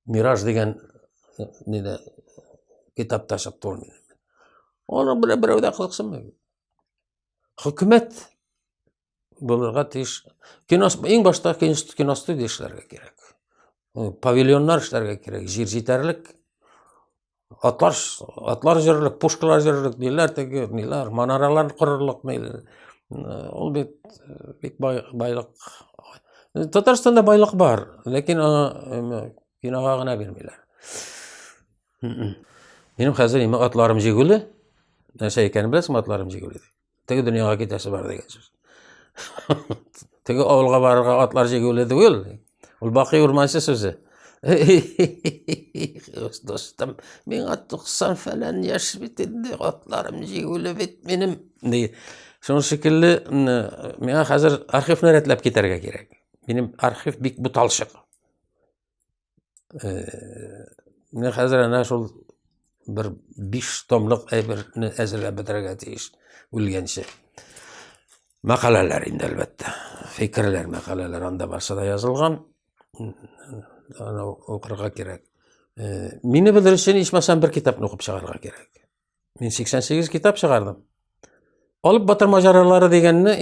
Мираж дигән нидә китапта чыкты ул минем. Аны берәү дә кылыксынмый. Хөкүмәт булырга тиеш. Иң башта кино студия эшләргә кирәк. Павильоннар эшләргә кирәк, җир җитәрлек. Атлар җырлык, пушкалар җырлык диләр, теге ниләр, манаралар корырлык мейле. Ул бит бик байлык. Татарстанда байлык бар, ләкин аны кинога гына бирмиләр. Минем хәзер име атларым җигүле. Нәрсә икәнен беләсеңме атларым җигүле? Теге дөньяга китәсе бар дигән сүз. Теге авылга барырга атлар җигүле түгел. Ул Бакый Урманчы сүзе. Достым, миңа 90 фәлән яшь бит инде, атларым җигүле бит минем. Шуның шикелле, миңа хәзер архивны рәтләп китәргә кирәк. Минем архив бик буталчык. Менә хәзер ана шул бер 5 томлык әйберне әзерләп бетерергә тиеш үлгәнче. Мәкаләләр инде әлбәттә. Фикерләр, мәкаләләр анда барса да язылган. Аны укырга кирәк. Мине белдерүчен ичмасам бер китапны укып чыгарга кирәк. Мин 88 китап чыгардым. Алып батыр маҗаралары дигәнне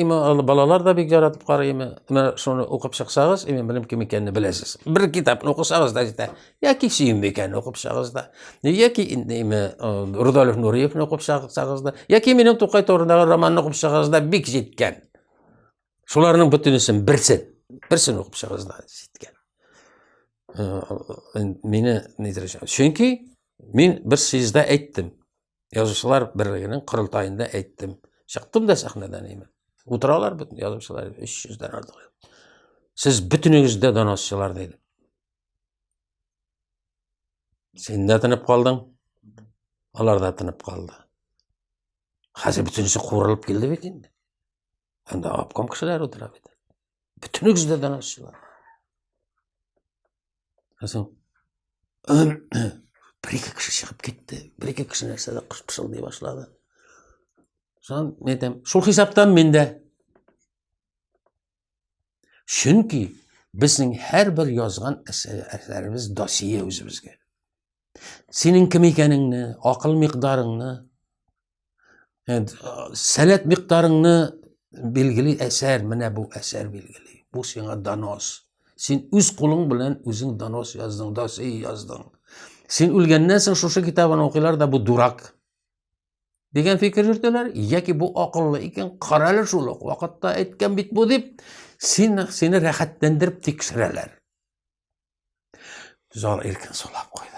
балалар да бик яратып карый. Менә шуны укып чыксагыз, мен белем кем икәнне беләсез. Бер китапны укысагыз да җитә. Яки Сөембикәне укып чыгасыз да, яки Рудольф Нуриевны укып чыгасыз да, яки минем Тукай турындагы романны укып чыгасыз да, бик җиткән. Шуларның бөтенесен берсен укып чыгасыз да, җиткән. Мине нидер. Чөнки мин бер сездә әйттем. Язучылар берлегенең курылтаенда әйттем. Чыктым да сәхнәдән имен. Утыралар бөтен язучылар 300-дән артык. Сез бөтенегездә доносчылар диде. Син дә тынып калдың. Алар да тынып калды. Хәзер бөтенесе курылып килде бит инде. Анда обком кешеләр утыра бит. Бөтенегездә доносчылар. Хәзер bir-ике кеше чыгып китте. Bir-ике кеше нәрсәдә кыш-пышылдый башлады. Шул хисаптан мин дә. Чөнки безнең һәрбер язган әсәребез досье үзебезгә. Синең кем икәнеңне, акыл микъдарыңны, сәләт микъдарыңны билгели әсәр, менә бу әсәр билгели. Бу сиңа донос. Син үз кулың белән үзең донос яздың, досье яздың. Син үлгәннән соң шушы китабын укыйлар да бу дурак дигән фикер йөртәләр, яки бу акыллы икән, каралы шул ук вакытта әйткән бит бу дип, сине рәхәтләндереп тикшерәләр. Зал иркен сулап куйды.